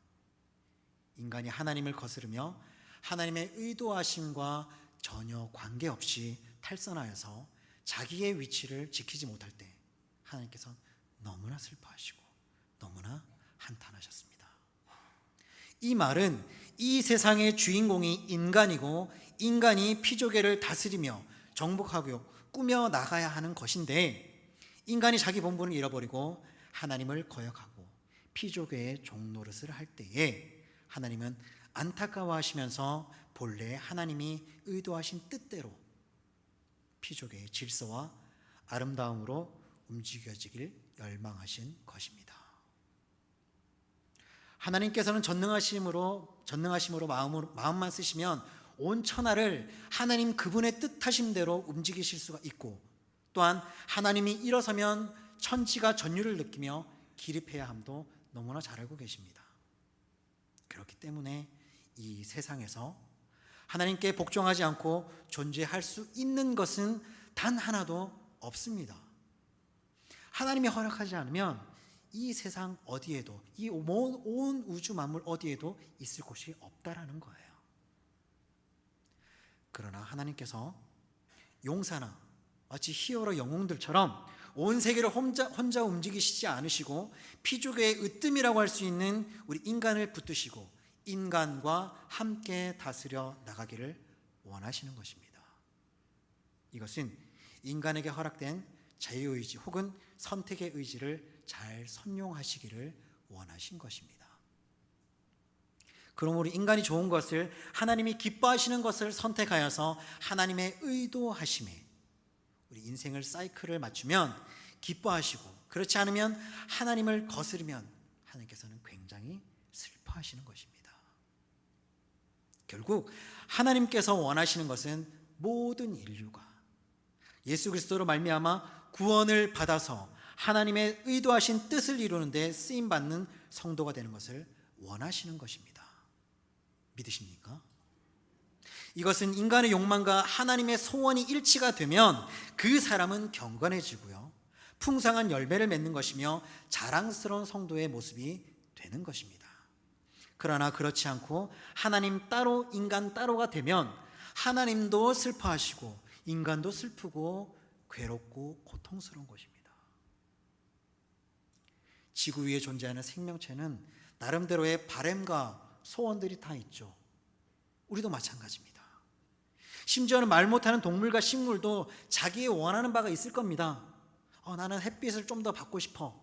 인간이 하나님을 거스르며 하나님의 의도하심과 전혀 관계없이 탈선하여서 자기의 위치를 지키지 못할 때 하나님께서 너무나 슬퍼하시고 너무나 한탄하셨습니다. 이 말은 이 세상의 주인공이 인간이고 인간이 피조개를 다스리며 정복하고 꾸며 나가야 하는 것인데, 인간이 자기 본분을 잃어버리고 하나님을 거역하고 피조개의 종노릇을 할 때에 하나님은 안타까워하시면서 본래 하나님이 의도하신 뜻대로 피조개의 질서와 아름다움으로 움직여지길 열망하신 것입니다. 하나님께서는 전능하심으로 마음만 쓰시면 온 천하를 하나님 그분의 뜻하심대로 움직이실 수가 있고, 또한 하나님이 일어서면 천지가 전율을 느끼며 기립해야 함도 너무나 잘 알고 계십니다. 그렇기 때문에 이 세상에서 하나님께 복종하지 않고 존재할 수 있는 것은 단 하나도 없습니다. 하나님이 허락하지 않으면 이 세상 어디에도, 이 온 우주 만물 어디에도 있을 곳이 없다라는 거예요. 그러나 하나님께서 용사나 마치 히어로 영웅들처럼 온 세계를 혼자 움직이시지 않으시고 피조개의 으뜸이라고 할 수 있는 우리 인간을 붙드시고 인간과 함께 다스려 나가기를 원하시는 것입니다. 이것은 인간에게 허락된 자유의지 혹은 선택의 의지를 잘 선용하시기를 원하신 것입니다. 그러므로 인간이 좋은 것을, 하나님이 기뻐하시는 것을 선택하여서 하나님의 의도하심에 우리 인생을 사이클을 맞추면 기뻐하시고, 그렇지 않으면 하나님을 거스르면 하나님께서는 굉장히 슬퍼하시는 것입니다. 결국 하나님께서 원하시는 것은 모든 인류가 예수 그리스도로 말미암아 구원을 받아서 하나님의 의도하신 뜻을 이루는 데 쓰임받는 성도가 되는 것을 원하시는 것입니다. 믿으십니까? 이것은 인간의 욕망과 하나님의 소원이 일치가 되면 그 사람은 경건해지고요, 풍성한 열매를 맺는 것이며 자랑스러운 성도의 모습이 되는 것입니다. 그러나 그렇지 않고 하나님 따로 인간 따로가 되면 하나님도 슬퍼하시고 인간도 슬프고 괴롭고 고통스러운 것입니다. 지구 위에 존재하는 생명체는 나름대로의 바램과 소원들이 다 있죠. 우리도 마찬가지입니다. 심지어는 말 못하는 동물과 식물도 자기의 원하는 바가 있을 겁니다. 나는 햇빛을 좀 더 받고 싶어.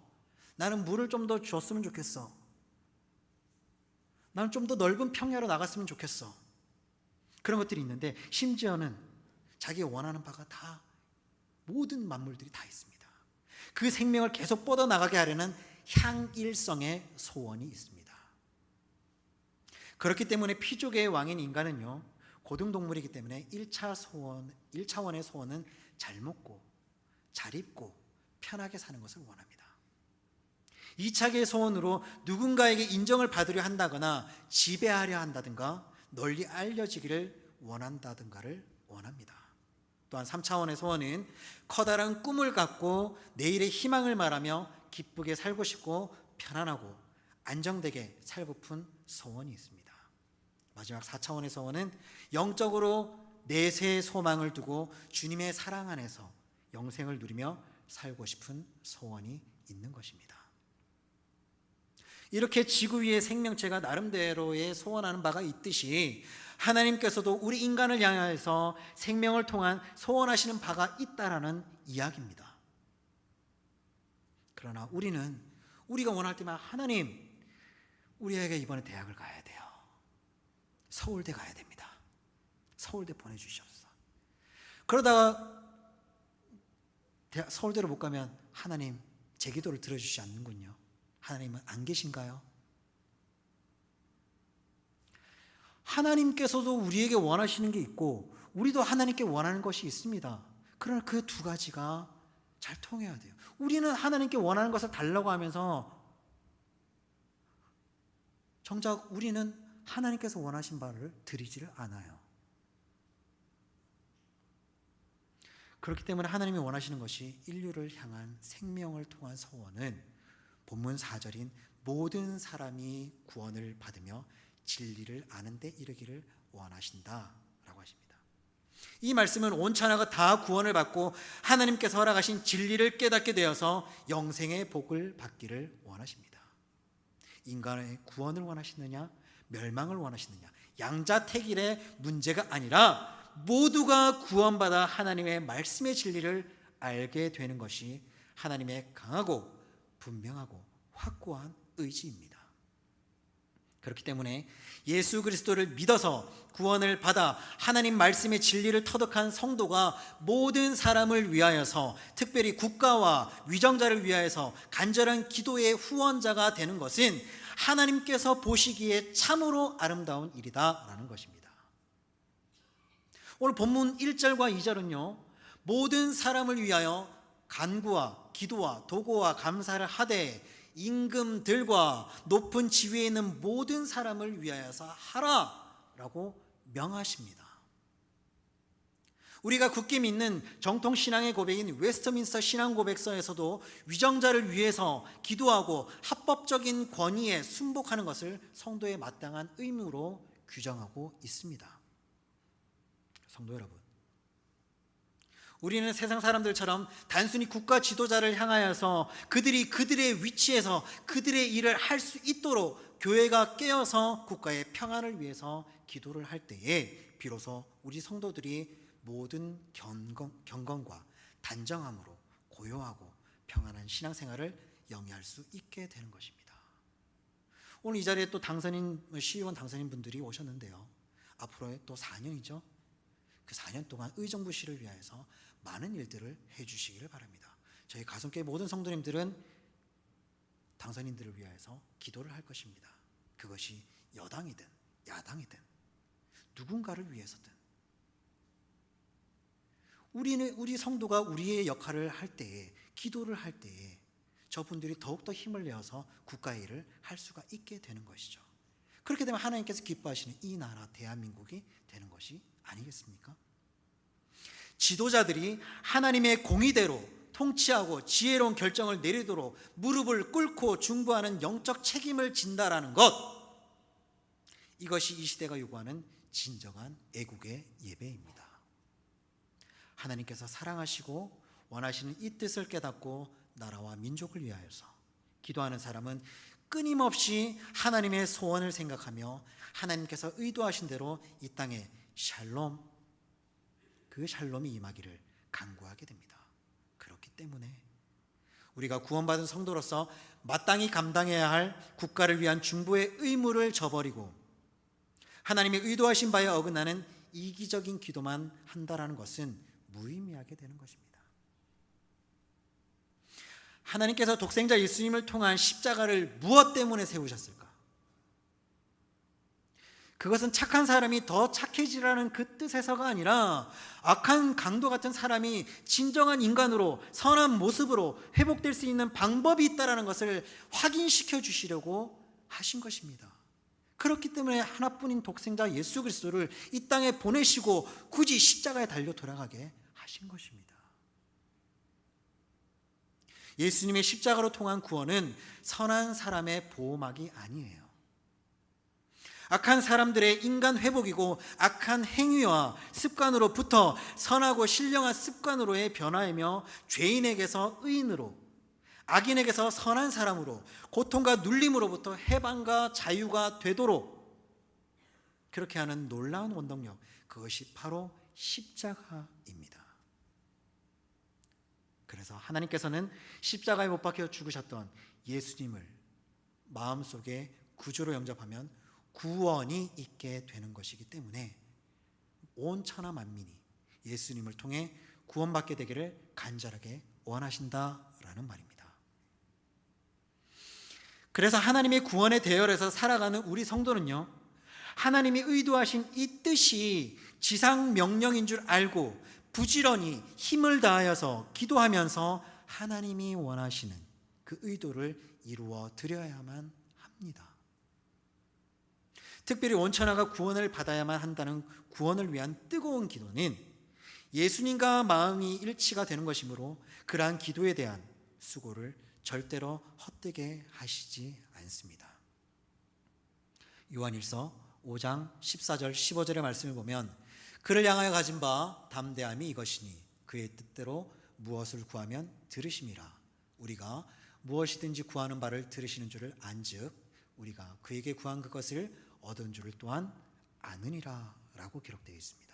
나는 물을 좀 더 줬으면 좋겠어. 나는 좀 더 넓은 평야로 나갔으면 좋겠어. 그런 것들이 있는데, 심지어는 자기가 원하는 바가 다, 모든 만물들이 다 있습니다. 그 생명을 계속 뻗어나가게 하려는 향일성의 소원이 있습니다. 그렇기 때문에 피조개의 왕인 인간은요, 고등동물이기 때문에 1차원의 소원은 잘 먹고 잘 입고 편하게 사는 것을 원합니다. 2차계의 소원으로 누군가에게 인정을 받으려 한다거나 지배하려 한다든가 널리 알려지기를 원한다든가를 원합니다. 또한 3차원의 소원은 커다란 꿈을 갖고 내일의 희망을 말하며 기쁘게 살고 싶고 편안하고 안정되게 살고픈 소원이 있습니다. 마지막 4차원의 소원은 영적으로 내세의 소망을 두고 주님의 사랑 안에서 영생을 누리며 살고 싶은 소원이 있는 것입니다. 이렇게 지구 위의 생명체가 나름대로의 소원하는 바가 있듯이 하나님께서도 우리 인간을 향해서 생명을 통한 소원하시는 바가 있다라는 이야기입니다. 그러나 우리가 원할 때만 하나님, 우리에게 이번에 대학을 가야 돼요. 서울대 가야 됩니다. 서울대 보내주시옵소서. 그러다가 서울대로 못 가면 하나님 제 기도를 들어주시지 않는군요. 하나님은 안 계신가요? 하나님께서도 우리에게 원하시는 게 있고 우리도 하나님께 원하는 것이 있습니다. 그러나 그 두 가지가 잘 통해야 돼요. 우리는 하나님께 원하는 것을 달라고 하면서 정작 우리는 하나님께서 원하신 바를 드리지를 않아요. 그렇기 때문에 하나님이 원하시는 것이 인류를 향한 생명을 통한 소원은 본문 4절인 모든 사람이 구원을 받으며 진리를 아는 데 이르기를 원하신다라고 하십니다. 이 말씀은 온 천하가 다 구원을 받고 하나님께서 허락하신 진리를 깨닫게 되어서 영생의 복을 받기를 원하십니다. 인간의 구원을 원하시느냐 멸망을 원하시느냐 양자택일의 문제가 아니라 모두가 구원받아 하나님의 말씀의 진리를 알게 되는 것이 하나님의 강하고 분명하고 확고한 의지입니다. 그렇기 때문에 예수 그리스도를 믿어서 구원을 받아 하나님 말씀의 진리를 터득한 성도가 모든 사람을 위하여서 특별히 국가와 위정자를 위하여서 간절한 기도의 후원자가 되는 것은 하나님께서 보시기에 참으로 아름다운 일이다라는 것입니다. 오늘 본문 1절과 2절은요 모든 사람을 위하여 간구와 기도와 도고와 감사를 하되 임금들과 높은 지위에 있는 모든 사람을 위하여서 하라라고 명하십니다. 우리가 굳게 믿는 정통신앙의 고백인 웨스트민스터 신앙고백서에서도 위정자를 위해서 기도하고 합법적인 권위에 순복하는 것을 성도의 마땅한 의무로 규정하고 있습니다. 성도 여러분, 우리는 세상 사람들처럼 단순히 국가 지도자를 향하여서 그들이 그들의 위치에서 그들의 일을 할 수 있도록 교회가 깨어서 국가의 평안을 위해서 기도를 할 때에 비로소 우리 성도들이 모든 경건과 단정함으로 고요하고 평안한 신앙생활을 영위할 수 있게 되는 것입니다. 오늘 이 자리에 또 시의원 당선인 분들이 오셨는데요, 앞으로의 또 4년이죠. 그 4년 동안 의정부시를 위하여서 많은 일들을 해주시기를 바랍니다. 저희 가슴교회 모든 성도님들은 당선인들을 위하여서 기도를 할 것입니다. 그것이 여당이든 야당이든 누군가를 위해서든 우리 성도가 우리의 역할을 할 때에, 기도를 할 때에 저분들이 더욱더 힘을 내어서 국가의 일을 할 수가 있게 되는 것이죠. 그렇게 되면 하나님께서 기뻐하시는 이 나라 대한민국이 되는 것이 아니겠습니까? 지도자들이 하나님의 공의대로 통치하고 지혜로운 결정을 내리도록 무릎을 꿇고 중보하는 영적 책임을 진다라는 것, 이것이 이 시대가 요구하는 진정한 애국의 예배입니다. 하나님께서 사랑하시고 원하시는 이 뜻을 깨닫고 나라와 민족을 위하여서 기도하는 사람은 끊임없이 하나님의 소원을 생각하며 하나님께서 의도하신 대로 이 땅에 샬롬, 그 샬롬이 임하기를 간구하게 됩니다. 그렇기 때문에 우리가 구원받은 성도로서 마땅히 감당해야 할 국가를 위한 중보의 의무를 저버리고 하나님의 의도하신 바에 어긋나는 이기적인 기도만 한다라는 것은 무의미하게 되는 것입니다. 하나님께서 독생자 예수님을 통한 십자가를 무엇 때문에 세우셨을까? 그것은 착한 사람이 더 착해지라는 그 뜻에서가 아니라 악한 강도 같은 사람이 진정한 인간으로 선한 모습으로 회복될 수 있는 방법이 있다는 것을 확인시켜 주시려고 하신 것입니다. 그렇기 때문에 하나뿐인 독생자 예수 그리스도를 이 땅에 보내시고 굳이 십자가에 달려 돌아가게 하신 것입니다. 예수님의 십자가로 통한 구원은 선한 사람의 보호막이 아니에요. 악한 사람들의 인간 회복이고 악한 행위와 습관으로부터 선하고 신령한 습관으로의 변화이며 죄인에게서 의인으로, 악인에게서 선한 사람으로, 고통과 눌림으로부터 해방과 자유가 되도록 그렇게 하는 놀라운 원동력, 그것이 바로 십자가입니다. 그래서 하나님께서는 십자가에 못 박혀 죽으셨던 예수님을 마음속에 구주로 영접하면 구원이 있게 되는 것이기 때문에 온 천하 만민이 예수님을 통해 구원받게 되기를 간절하게 원하신다라는 말입니다. 그래서 하나님의 구원의 대열에서 살아가는 우리 성도는요, 하나님이 의도하신 이 뜻이 지상 명령인 줄 알고 부지런히 힘을 다하여서 기도하면서 하나님이 원하시는 그 의도를 이루어 드려야만 합니다. 특별히 온천하가 구원을 받아야만 한다는 구원을 위한 뜨거운 기도는 예수님과 마음이 일치가 되는 것이므로 그러한 기도에 대한 수고를 절대로 헛되게 하시지 않습니다. 요한일서 5장 14절 15절의 말씀을 보면 그를 향하여 가진 바 담대함이 이것이니 그의 뜻대로 무엇을 구하면 들으심이라. 우리가 무엇이든지 구하는 바를 들으시는 줄을 안즉 우리가 그에게 구한 그것을 얻은 줄을 또한 아느니라 라고 기록되어 있습니다.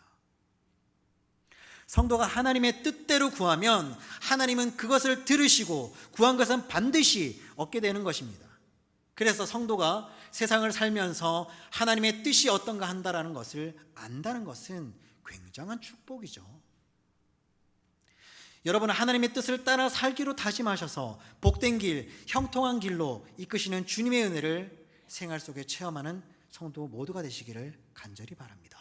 성도가 하나님의 뜻대로 구하면 하나님은 그것을 들으시고 구한 것은 반드시 얻게 되는 것입니다. 그래서 성도가 세상을 살면서 하나님의 뜻이 어떤가 한다라는 것을 안다는 것은 굉장한 축복이죠. 여러분, 하나님의 뜻을 따라 살기로 다짐하셔서 복된 길, 형통한 길로 이끄시는 주님의 은혜를 생활 속에 체험하는 성도 모두가 되시기를 간절히 바랍니다.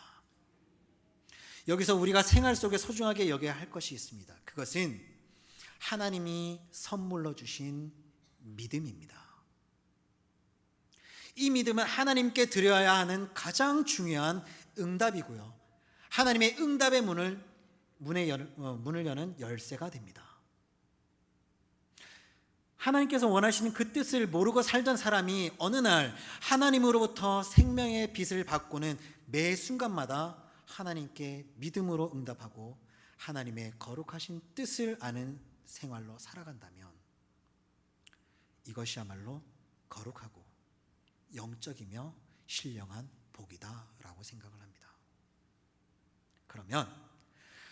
여기서 우리가 생활 속에 소중하게 여겨야 할 것이 있습니다. 그것은 하나님이 선물로 주신 믿음입니다. 이 믿음은 하나님께 드려야 하는 가장 중요한 응답이고요, 하나님의 응답의 문을 여는 열쇠가 됩니다. 하나님께서 원하시는 그 뜻을 모르고 살던 사람이 어느 날 하나님으로부터 생명의 빛을 받고는 매 순간마다 하나님께 믿음으로 응답하고 하나님의 거룩하신 뜻을 아는 생활로 살아간다면 이것이야말로 거룩하고 영적이며 신령한 복이다라고 생각을 합니다. 그러면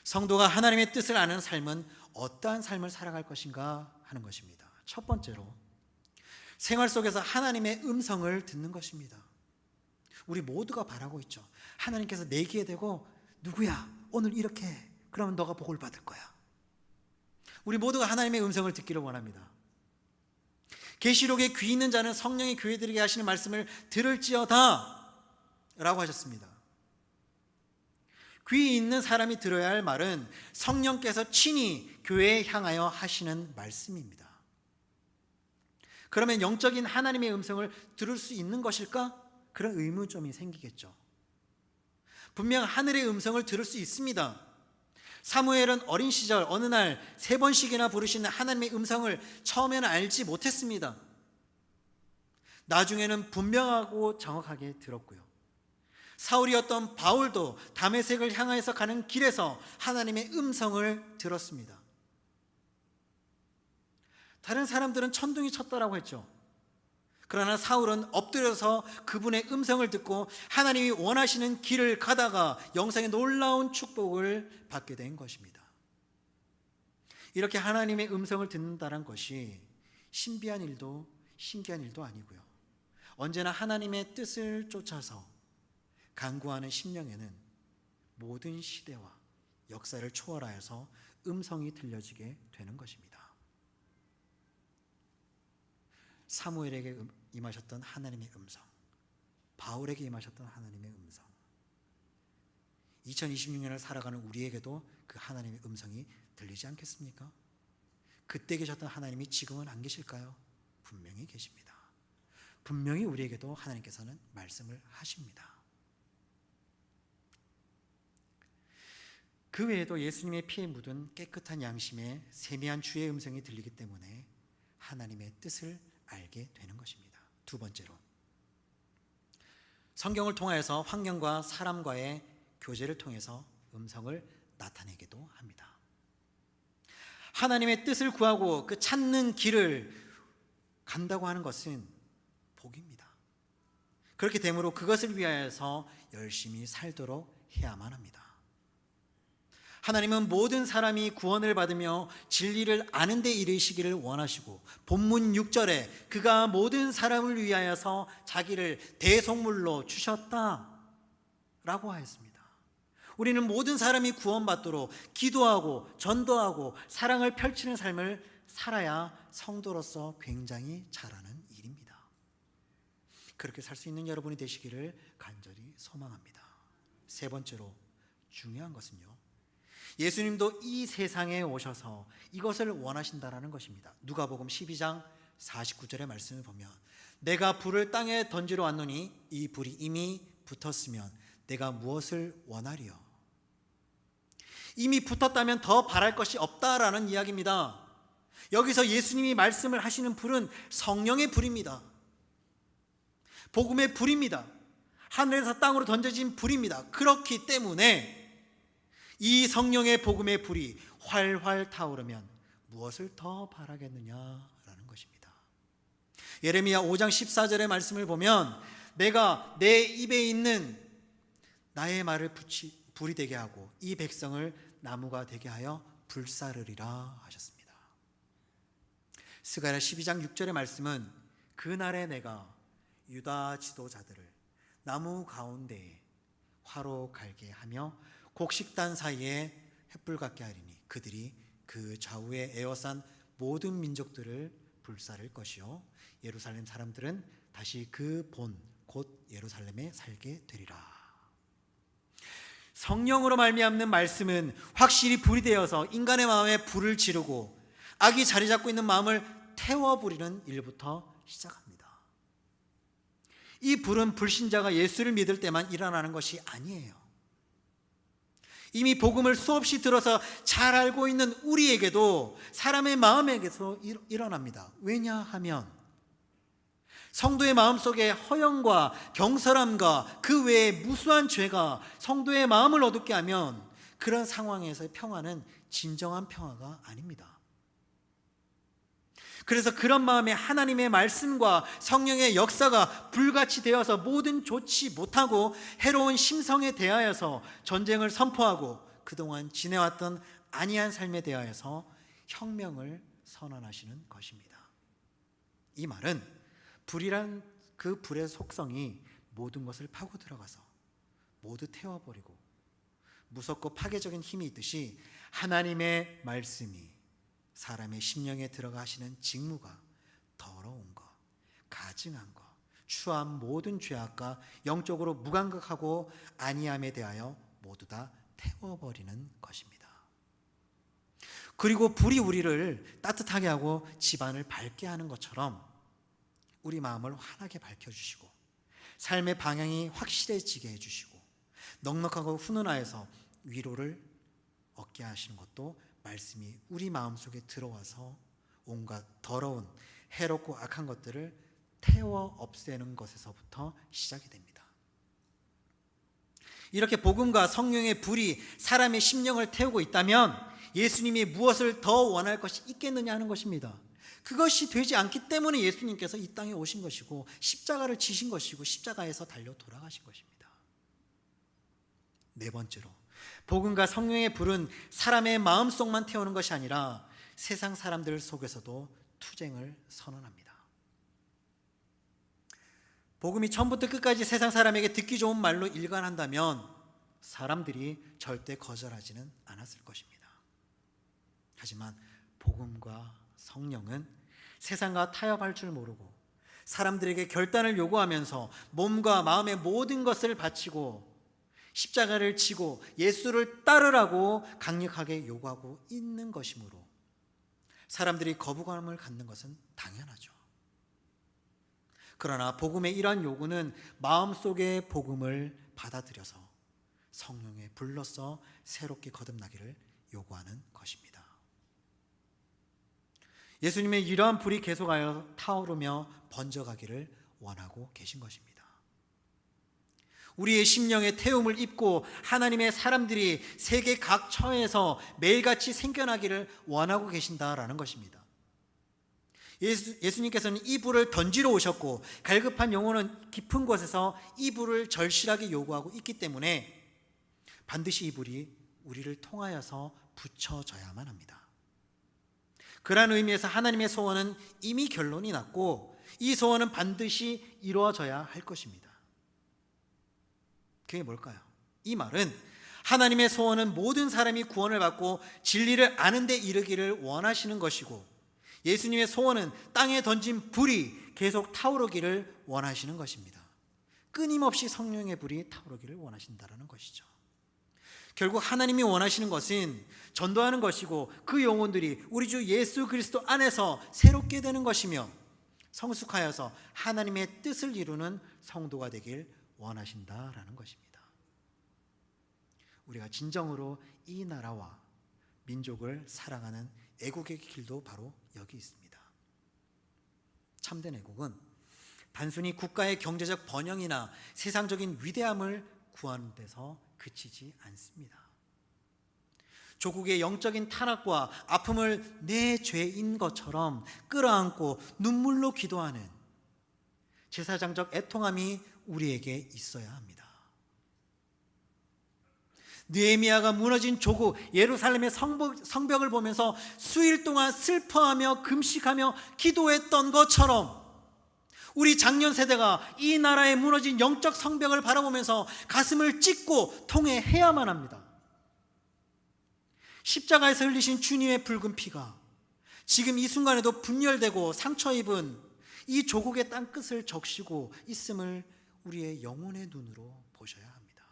성도가 하나님의 뜻을 아는 삶은 어떠한 삶을 살아갈 것인가 하는 것입니다. 첫 번째로 생활 속에서 하나님의 음성을 듣는 것입니다. 우리 모두가 바라고 있죠. 하나님께서 내 귀에 대고 누구야 오늘 이렇게 해. 그러면 너가 복을 받을 거야. 우리 모두가 하나님의 음성을 듣기를 원합니다. 계시록에 귀 있는 자는 성령이 교회들에게 하시는 말씀을 들을지어다 라고 하셨습니다. 귀 있는 사람이 들어야 할 말은 성령께서 친히 교회에 향하여 하시는 말씀입니다. 그러면 영적인 하나님의 음성을 들을 수 있는 것일까? 그런 의문점이 생기겠죠. 분명 하늘의 음성을 들을 수 있습니다. 사무엘은 어린 시절 어느 날 3번씩이나 부르시는 하나님의 음성을 처음에는 알지 못했습니다. 나중에는 분명하고 정확하게 들었고요. 사울이었던 바울도 다메섹을 향해서 가는 길에서 하나님의 음성을 들었습니다. 다른 사람들은 천둥이 쳤다라고 했죠. 그러나 사울은 엎드려서 그분의 음성을 듣고 하나님이 원하시는 길을 가다가 영생의 놀라운 축복을 받게 된 것입니다. 이렇게 하나님의 음성을 듣는다는 것이 신비한 일도 신기한 일도 아니고요, 언제나 하나님의 뜻을 쫓아서 간구하는 심령에는 모든 시대와 역사를 초월하여서 음성이 들려지게 되는 것입니다. 사무엘에게 임하셨던 하나님의 음성, 바울에게 임하셨던 하나님의 음성, 2026년을 살아가는 우리에게도 그 하나님의 음성이 들리지 않겠습니까? 그때 계셨던 하나님이 지금은 안 계실까요? 분명히 계십니다. 분명히 우리에게도 하나님께서는 말씀을 하십니다. 그 외에도 예수님의 피에 묻은 깨끗한 양심에 세미한 주의 음성이 들리기 때문에 하나님의 뜻을 알게 되는 것입니다. 두 번째로, 성경을 통하여서 환경과 사람과의 교제를 통해서 음성을 나타내기도 합니다. 하나님의 뜻을 구하고 그 찾는 길을 간다고 하는 것은 복입니다. 그렇게 되므로 그것을 위하여서 열심히 살도록 해야만 합니다. 하나님은 모든 사람이 구원을 받으며 진리를 아는 데 이르시기를 원하시고 본문 6절에 그가 모든 사람을 위하여서 자기를 대속물로 주셨다라고 하였습니다. 우리는 모든 사람이 구원받도록 기도하고 전도하고 사랑을 펼치는 삶을 살아야 성도로서 굉장히 잘하는 일입니다. 그렇게 살 수 있는 여러분이 되시기를 간절히 소망합니다. 세 번째로 중요한 것은요, 예수님도 이 세상에 오셔서 이것을 원하신다라는 것입니다. 누가복음 12장 49절의 말씀을 보면 내가 불을 땅에 던지러 왔노니 이 불이 이미 붙었으면 내가 무엇을 원하리요? 이미 붙었다면 더 바랄 것이 없다라는 이야기입니다. 여기서 예수님이 말씀을 하시는 불은 성령의 불입니다. 복음의 불입니다. 하늘에서 땅으로 던져진 불입니다. 그렇기 때문에 이 성령의 복음의 불이 활활 타오르면 무엇을 더 바라겠느냐라는 것입니다. 예레미야 5장 14절의 말씀을 보면 내가 내 입에 있는 나의 말을 불이 되게 하고 이 백성을 나무가 되게 하여 불사르리라 하셨습니다. 스가랴 12장 6절의 말씀은 그날에 내가 유다 지도자들을 나무 가운데에 화로 갈게 하며 곡식단 사이에 횃불 같게 하리니 그들이 그 좌우에 에워싼 모든 민족들을 불사를 것이요 예루살렘 사람들은 다시 그 본 곧 예루살렘에 살게 되리라. 성령으로 말미암는 말씀은 확실히 불이 되어서 인간의 마음에 불을 지르고 악이 자리 잡고 있는 마음을 태워버리는 일부터 시작합니다. 이 불은 불신자가 예수를 믿을 때만 일어나는 것이 아니에요. 이미 복음을 수없이 들어서 잘 알고 있는 우리에게도 사람의 마음에게서 일어납니다. 왜냐하면 성도의 마음속에 허영과 경솔함과 그 외에 무수한 죄가 성도의 마음을 어둡게 하면 그런 상황에서의 평화는 진정한 평화가 아닙니다. 그래서 그런 마음에 하나님의 말씀과 성령의 역사가 불같이 되어서 뭐든 좋지 못하고 해로운 심성에 대하여서 전쟁을 선포하고 그동안 지내왔던 안이한 삶에 대하여서 혁명을 선언하시는 것입니다. 이 말은 불이란 그 불의 속성이 모든 것을 파고 들어가서 모두 태워버리고 무섭고 파괴적인 힘이 있듯이 하나님의 말씀이 사람의 심령에 들어가 하시는 직무가 더러운 것, 가증한 것, 추한 모든 죄악과 영적으로 무감각하고 안이함에 대하여 모두 다 태워버리는 것입니다. 그리고 불이 우리를 따뜻하게 하고 집안을 밝게 하는 것처럼 우리 마음을 환하게 밝혀주시고 삶의 방향이 확실해지게 해주시고 넉넉하고 훈훈하여서 위로를 얻게 하시는 것도 말씀이 우리 마음속에 들어와서 온갖 더러운 해롭고 악한 것들을 태워 없애는 것에서부터 시작이 됩니다. 이렇게 복음과 성령의 불이 사람의 심령을 태우고 있다면 예수님이 무엇을 더 원할 것이 있겠느냐 하는 것입니다. 그것이 되지 않기 때문에 예수님께서 이 땅에 오신 것이고 십자가를 지신 것이고 십자가에서 달려 돌아가신 것입니다. 네 번째로 복음과 성령의 불은 사람의 마음속만 태우는 것이 아니라 세상 사람들 속에서도 투쟁을 선언합니다. 복음이 처음부터 끝까지 세상 사람에게 듣기 좋은 말로 일관한다면 사람들이 절대 거절하지는 않았을 것입니다. 하지만 복음과 성령은 세상과 타협할 줄 모르고 사람들에게 결단을 요구하면서 몸과 마음의 모든 것을 바치고 십자가를 지고 예수를 따르라고 강력하게 요구하고 있는 것이므로 사람들이 거부감을 갖는 것은 당연하죠. 그러나 복음의 이러한 요구는 마음속의 복음을 받아들여서 성령의 불로서 새롭게 거듭나기를 요구하는 것입니다. 예수님의 이러한 불이 계속하여 타오르며 번져가기를 원하고 계신 것입니다. 우리의 심령의 태움을 입고 하나님의 사람들이 세계 각 처에서 매일같이 생겨나기를 원하고 계신다라는 것입니다. 예수님께서는 이 불을 던지러 오셨고 갈급한 영혼은 깊은 곳에서 이 불을 절실하게 요구하고 있기 때문에 반드시 이 불이 우리를 통하여서 붙여져야만 합니다. 그러한 의미에서 하나님의 소원은 이미 결론이 났고 이 소원은 반드시 이루어져야 할 것입니다. 그게 뭘까요? 이 말은 하나님의 소원은 모든 사람이 구원을 받고 진리를 아는 데 이르기를 원하시는 것이고 예수님의 소원은 땅에 던진 불이 계속 타오르기를 원하시는 것입니다. 끊임없이 성령의 불이 타오르기를 원하신다는 것이죠. 결국 하나님이 원하시는 것은 전도하는 것이고 그 영혼들이 우리 주 예수 그리스도 안에서 새롭게 되는 것이며 성숙하여서 하나님의 뜻을 이루는 성도가 되길 원하신다라는 것입니다. 우리가 진정으로 이 나라와 민족을 사랑하는 애국의 길도 바로 여기 있습니다. 참된 애국은 단순히 국가의 경제적 번영이나 세상적인 위대함을 구하는 데서 그치지 않습니다. 조국의 영적인 타락과 아픔을 내 죄인 것처럼 끌어안고 눈물로 기도하는 제사장적 애통함이 우리에게 있어야 합니다. 느헤미야가 무너진 조국 예루살렘의 성벽을 보면서 수일 동안 슬퍼하며 금식하며 기도했던 것처럼 우리 장년 세대가 이 나라의 무너진 영적 성벽을 바라보면서 가슴을 찢고 통회해야만 합니다. 십자가에서 흘리신 주님의 붉은 피가 지금 이 순간에도 분열되고 상처 입은 이 조국의 땅끝을 적시고 있음을 우리의 영혼의 눈으로 보셔야 합니다.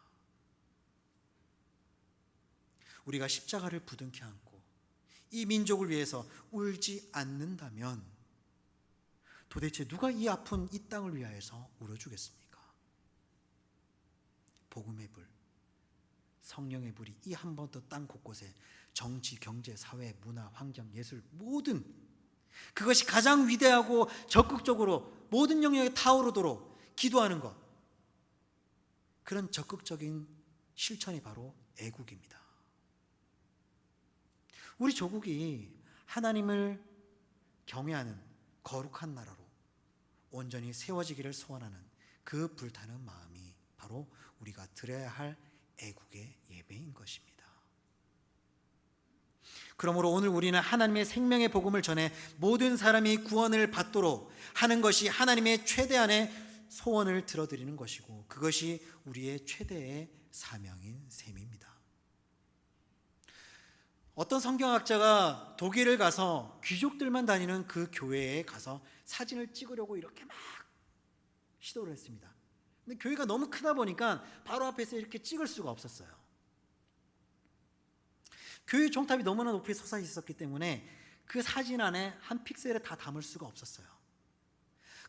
우리가 십자가를 부둥켜 안고 이 민족을 위해서 울지 않는다면 도대체 누가 이 아픈 이 땅을 위하여서 울어주겠습니까? 복음의 불, 성령의 불이 이 한 번 더 땅 곳곳에 정치, 경제, 사회, 문화, 환경, 예술 모든 그것이 가장 위대하고 적극적으로 모든 영역에 타오르도록 기도하는 것, 그런 적극적인 실천이 바로 애국입니다. 우리 조국이 하나님을 경외하는 거룩한 나라로 온전히 세워지기를 소원하는 그 불타는 마음이 바로 우리가 드려야 할 애국의 예배인 것입니다. 그러므로 오늘 우리는 하나님의 생명의 복음을 전해 모든 사람이 구원을 받도록 하는 것이 하나님의 최대한의 소원을 들어드리는 것이고 그것이 우리의 최대의 사명인 셈입니다. 어떤 성경학자가 독일을 가서 귀족들만 다니는 그 교회에 가서 사진을 찍으려고 이렇게 막 시도를 했습니다. 근데 교회가 너무 크다 보니까 바로 앞에서 이렇게 찍을 수가 없었어요. 교회 종탑이 너무나 높이 솟아 있었기 때문에 그 사진 안에 한 픽셀에 다 담을 수가 없었어요.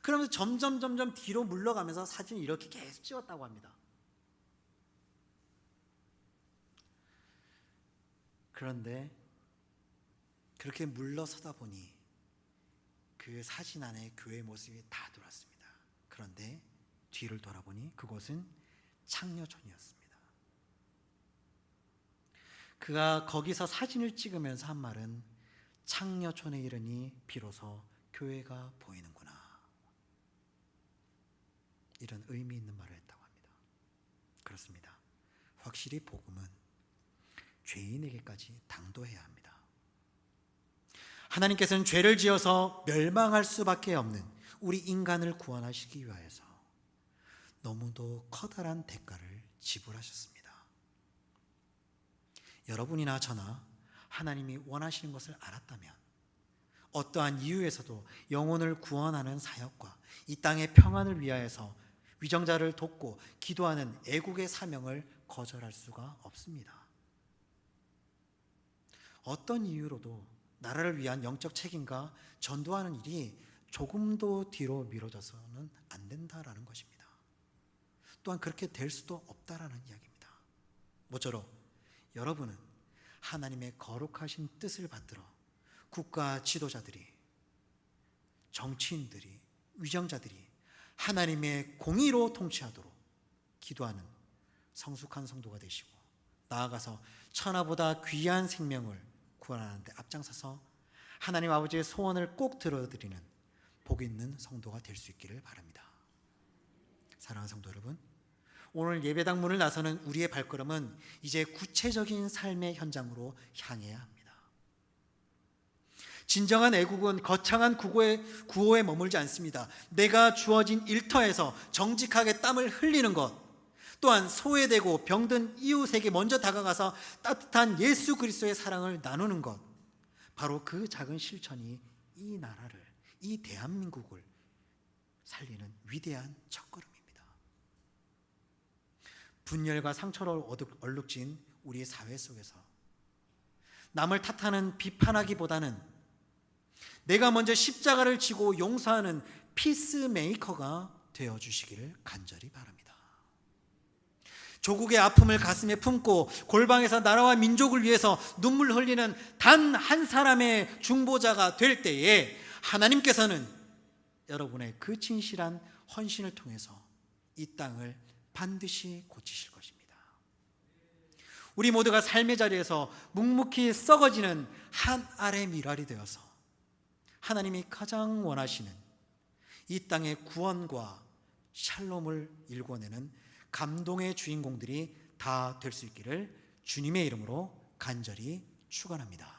그러면서 점점 뒤로 물러가면서 사진을 이렇게 계속 찍었다고 합니다. 그런데 그렇게 물러서다 보니 그 사진 안에 교회의 모습이 다 들어왔습니다. 그런데 뒤를 돌아보니 그곳은 창녀촌이었습니다. 그가 거기서 사진을 찍으면서 한 말은 창녀촌에 이르니 비로소 교회가 보이는구나, 이런 의미 있는 말을 했다고 합니다. 그렇습니다. 확실히 복음은 죄인에게까지 당도해야 합니다. 하나님께서는 죄를 지어서 멸망할 수밖에 없는 우리 인간을 구원하시기 위하여서 너무도 커다란 대가를 지불하셨습니다. 여러분이나 저나 하나님이 원하시는 것을 알았다면 어떠한 이유에서도 영혼을 구원하는 사역과 이 땅의 평안을 위하여서 위정자를 돕고 기도하는 애국의 사명을 거절할 수가 없습니다. 어떤 이유로도 나라를 위한 영적 책임과 전도하는 일이 조금도 뒤로 미뤄져서는 안 된다라는 것입니다. 또한 그렇게 될 수도 없다라는 이야기입니다. 모쪼록 여러분은 하나님의 거룩하신 뜻을 받들어 국가 지도자들이, 정치인들이, 위정자들이 하나님의 공의로 통치하도록 기도하는 성숙한 성도가 되시고 나아가서 천하보다 귀한 생명을 구원하는 데 앞장서서 하나님 아버지의 소원을 꼭 들어드리는 복 있는 성도가 될 수 있기를 바랍니다. 사랑하는 성도 여러분, 오늘 예배당 문을 나서는 우리의 발걸음은 이제 구체적인 삶의 현장으로 향해야 합니다. 진정한 애국은 거창한 구호에 머물지 않습니다. 내가 주어진 일터에서 정직하게 땀을 흘리는 것, 또한 소외되고 병든 이웃에게 먼저 다가가서 따뜻한 예수 그리스도의 사랑을 나누는 것, 바로 그 작은 실천이 이 나라를, 이 대한민국을 살리는 위대한 첫걸음입니다. 분열과 상처로 얼룩진 우리의 사회 속에서 남을 탓하는 비판하기보다는 내가 먼저 십자가를 지고 용서하는 피스메이커가 되어주시기를 간절히 바랍니다. 조국의 아픔을 가슴에 품고 골방에서 나라와 민족을 위해서 눈물 흘리는 단 한 사람의 중보자가 될 때에 하나님께서는 여러분의 그 진실한 헌신을 통해서 이 땅을 반드시 고치실 것입니다. 우리 모두가 삶의 자리에서 묵묵히 썩어지는 한 알의 밀알이 되어서 하나님이 가장 원하시는 이 땅의 구원과 샬롬을 일궈내는 감동의 주인공들이 다 될 수 있기를 주님의 이름으로 간절히 축원합니다.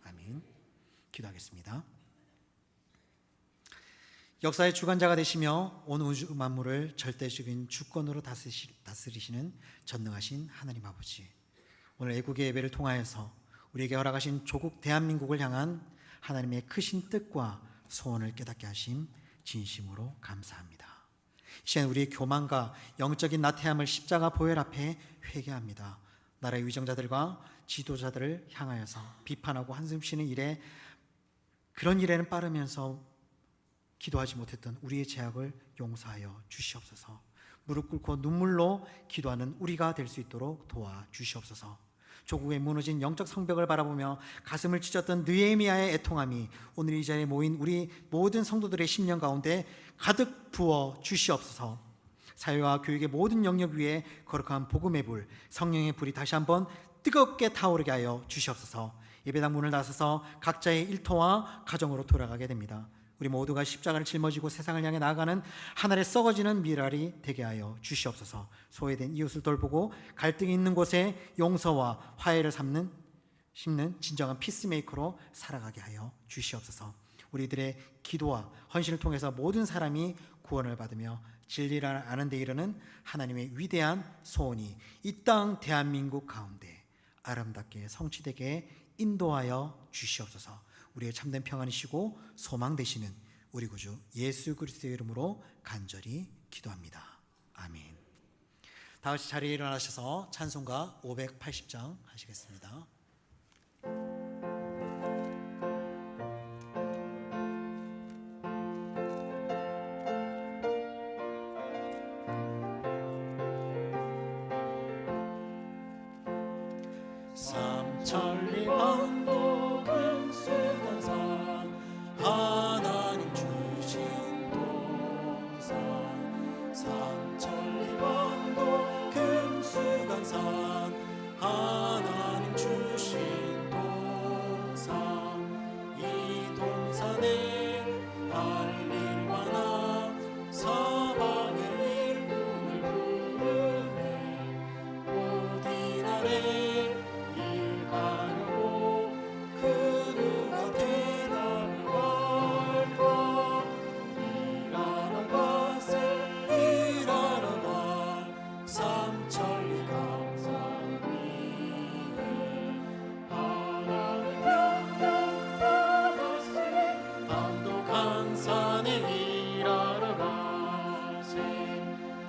아멘. 기도하겠습니다. 역사의 주관자가 되시며 온 우주 만물을 절대적인 주권으로 다스리시는 전능하신 하나님 아버지, 오늘 애국의 예배를 통하여서 우리에게 허락하신 조국 대한민국을 향한 하나님의 크신 뜻과 소원을 깨닫게 하심 진심으로 감사합니다. 이 시간 우리의 교만과 영적인 나태함을 십자가 보혈 앞에 회개합니다. 나라의 위정자들과 지도자들을 향하여서 비판하고 한숨 쉬는 일에, 그런 일에는 빠르면서 기도하지 못했던 우리의 죄악을 용서하여 주시옵소서. 무릎 꿇고 눈물로 기도하는 우리가 될 수 있도록 도와주시옵소서. 조국의 무너진 영적 성벽을 바라보며 가슴을 찢었던 느헤미야의 애통함이 오늘 이 자리에 모인 우리 모든 성도들의 심령 가운데 가득 부어 주시옵소서. 사회와 교육의 모든 영역 위에 거룩한 복음의 불, 성령의 불이 다시 한번 뜨겁게 타오르게 하여 주시옵소서. 예배당 문을 닫아서 각자의 일터와 가정으로 돌아가게 됩니다. 우리 모두가 십자가를 짊어지고 세상을 향해 나아가는 하늘에 썩어지는 미랄이 되게 하여 주시옵소서. 소외된 이웃을 돌보고 갈등이 있는 곳에 용서와 화해를 심는 진정한 피스메이커로 살아가게 하여 주시옵소서. 우리들의 기도와 헌신을 통해서 모든 사람이 구원을 받으며 진리를 아는 데 이르는 하나님의 위대한 소원이 이 땅 대한민국 가운데 아름답게 성취되게 인도하여 주시옵소서. 우리의 참된 평안이시고 소망 되시는 우리 구주 예수 그리스도의 이름으로 간절히 기도합니다. 아멘. 다 같이 자리에 일어나셔서 찬송가 580장 하시겠습니다. 삼천리 반도 금수강산 하나님 주신 동산, 삼천리 반도 금수강산 하나님 주신 동산, 이 동산에 알릴 만한 사방의 일꾼을 부르네. 어디 나래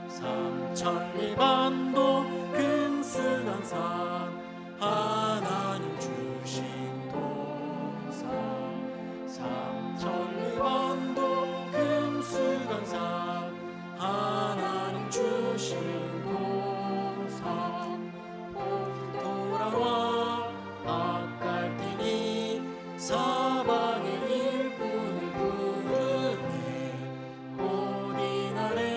삼천리 반도 금수강산 하나님 주신 동산, 삼천리 반도 금수강산 하나님 주신 동산, 돌아와 밭갈띠니 사방의 일꾼을 부르네. 곧 이날에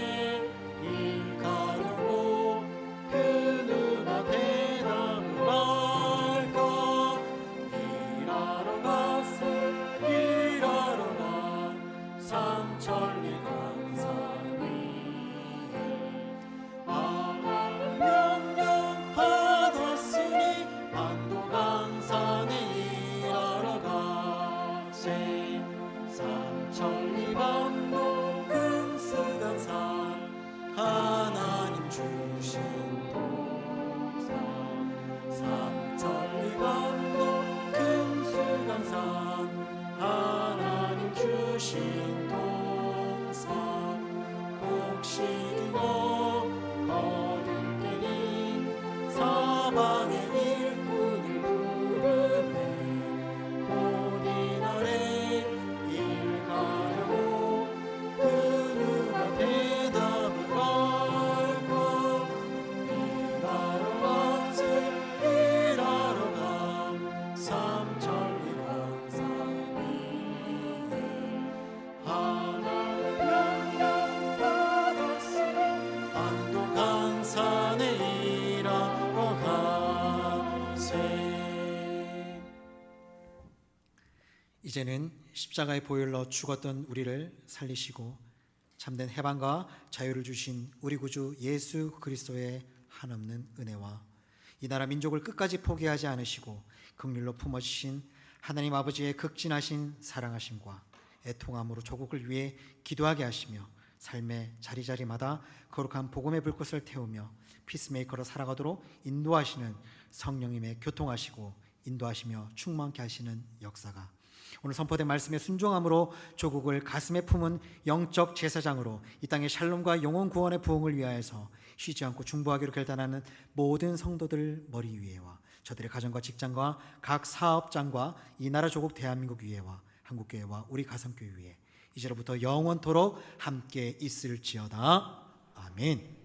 이제는 십자가의 보혈로 죽었던 우리를 살리시고 참된 해방과 자유를 주신 우리 구주 예수 그리스도의 한없는 은혜와 이 나라 민족을 끝까지 포기하지 않으시고 긍휼로 품어주신 하나님 아버지의 극진하신 사랑하심과 애통함으로 조국을 위해 기도하게 하시며 삶의 자리자리마다 거룩한 복음의 불꽃을 태우며 피스메이커로 살아가도록 인도하시는 성령님의 교통하시고 인도하시며 충만케 하시는 역사가 오늘 선포된 말씀에 순종함으로 조국을 가슴에 품은 영적 제사장으로 이 땅의 샬롬과 영혼 구원의 부흥을 위하여서 쉬지 않고 중보하기로 결단하는 모든 성도들 머리 위에와 저들의 가정과 직장과 각 사업장과 이 나라 조국 대한민국 위에와 한국교회와 우리 가성교회 위에 이제로부터 영원토록 함께 있을지어다. 아멘.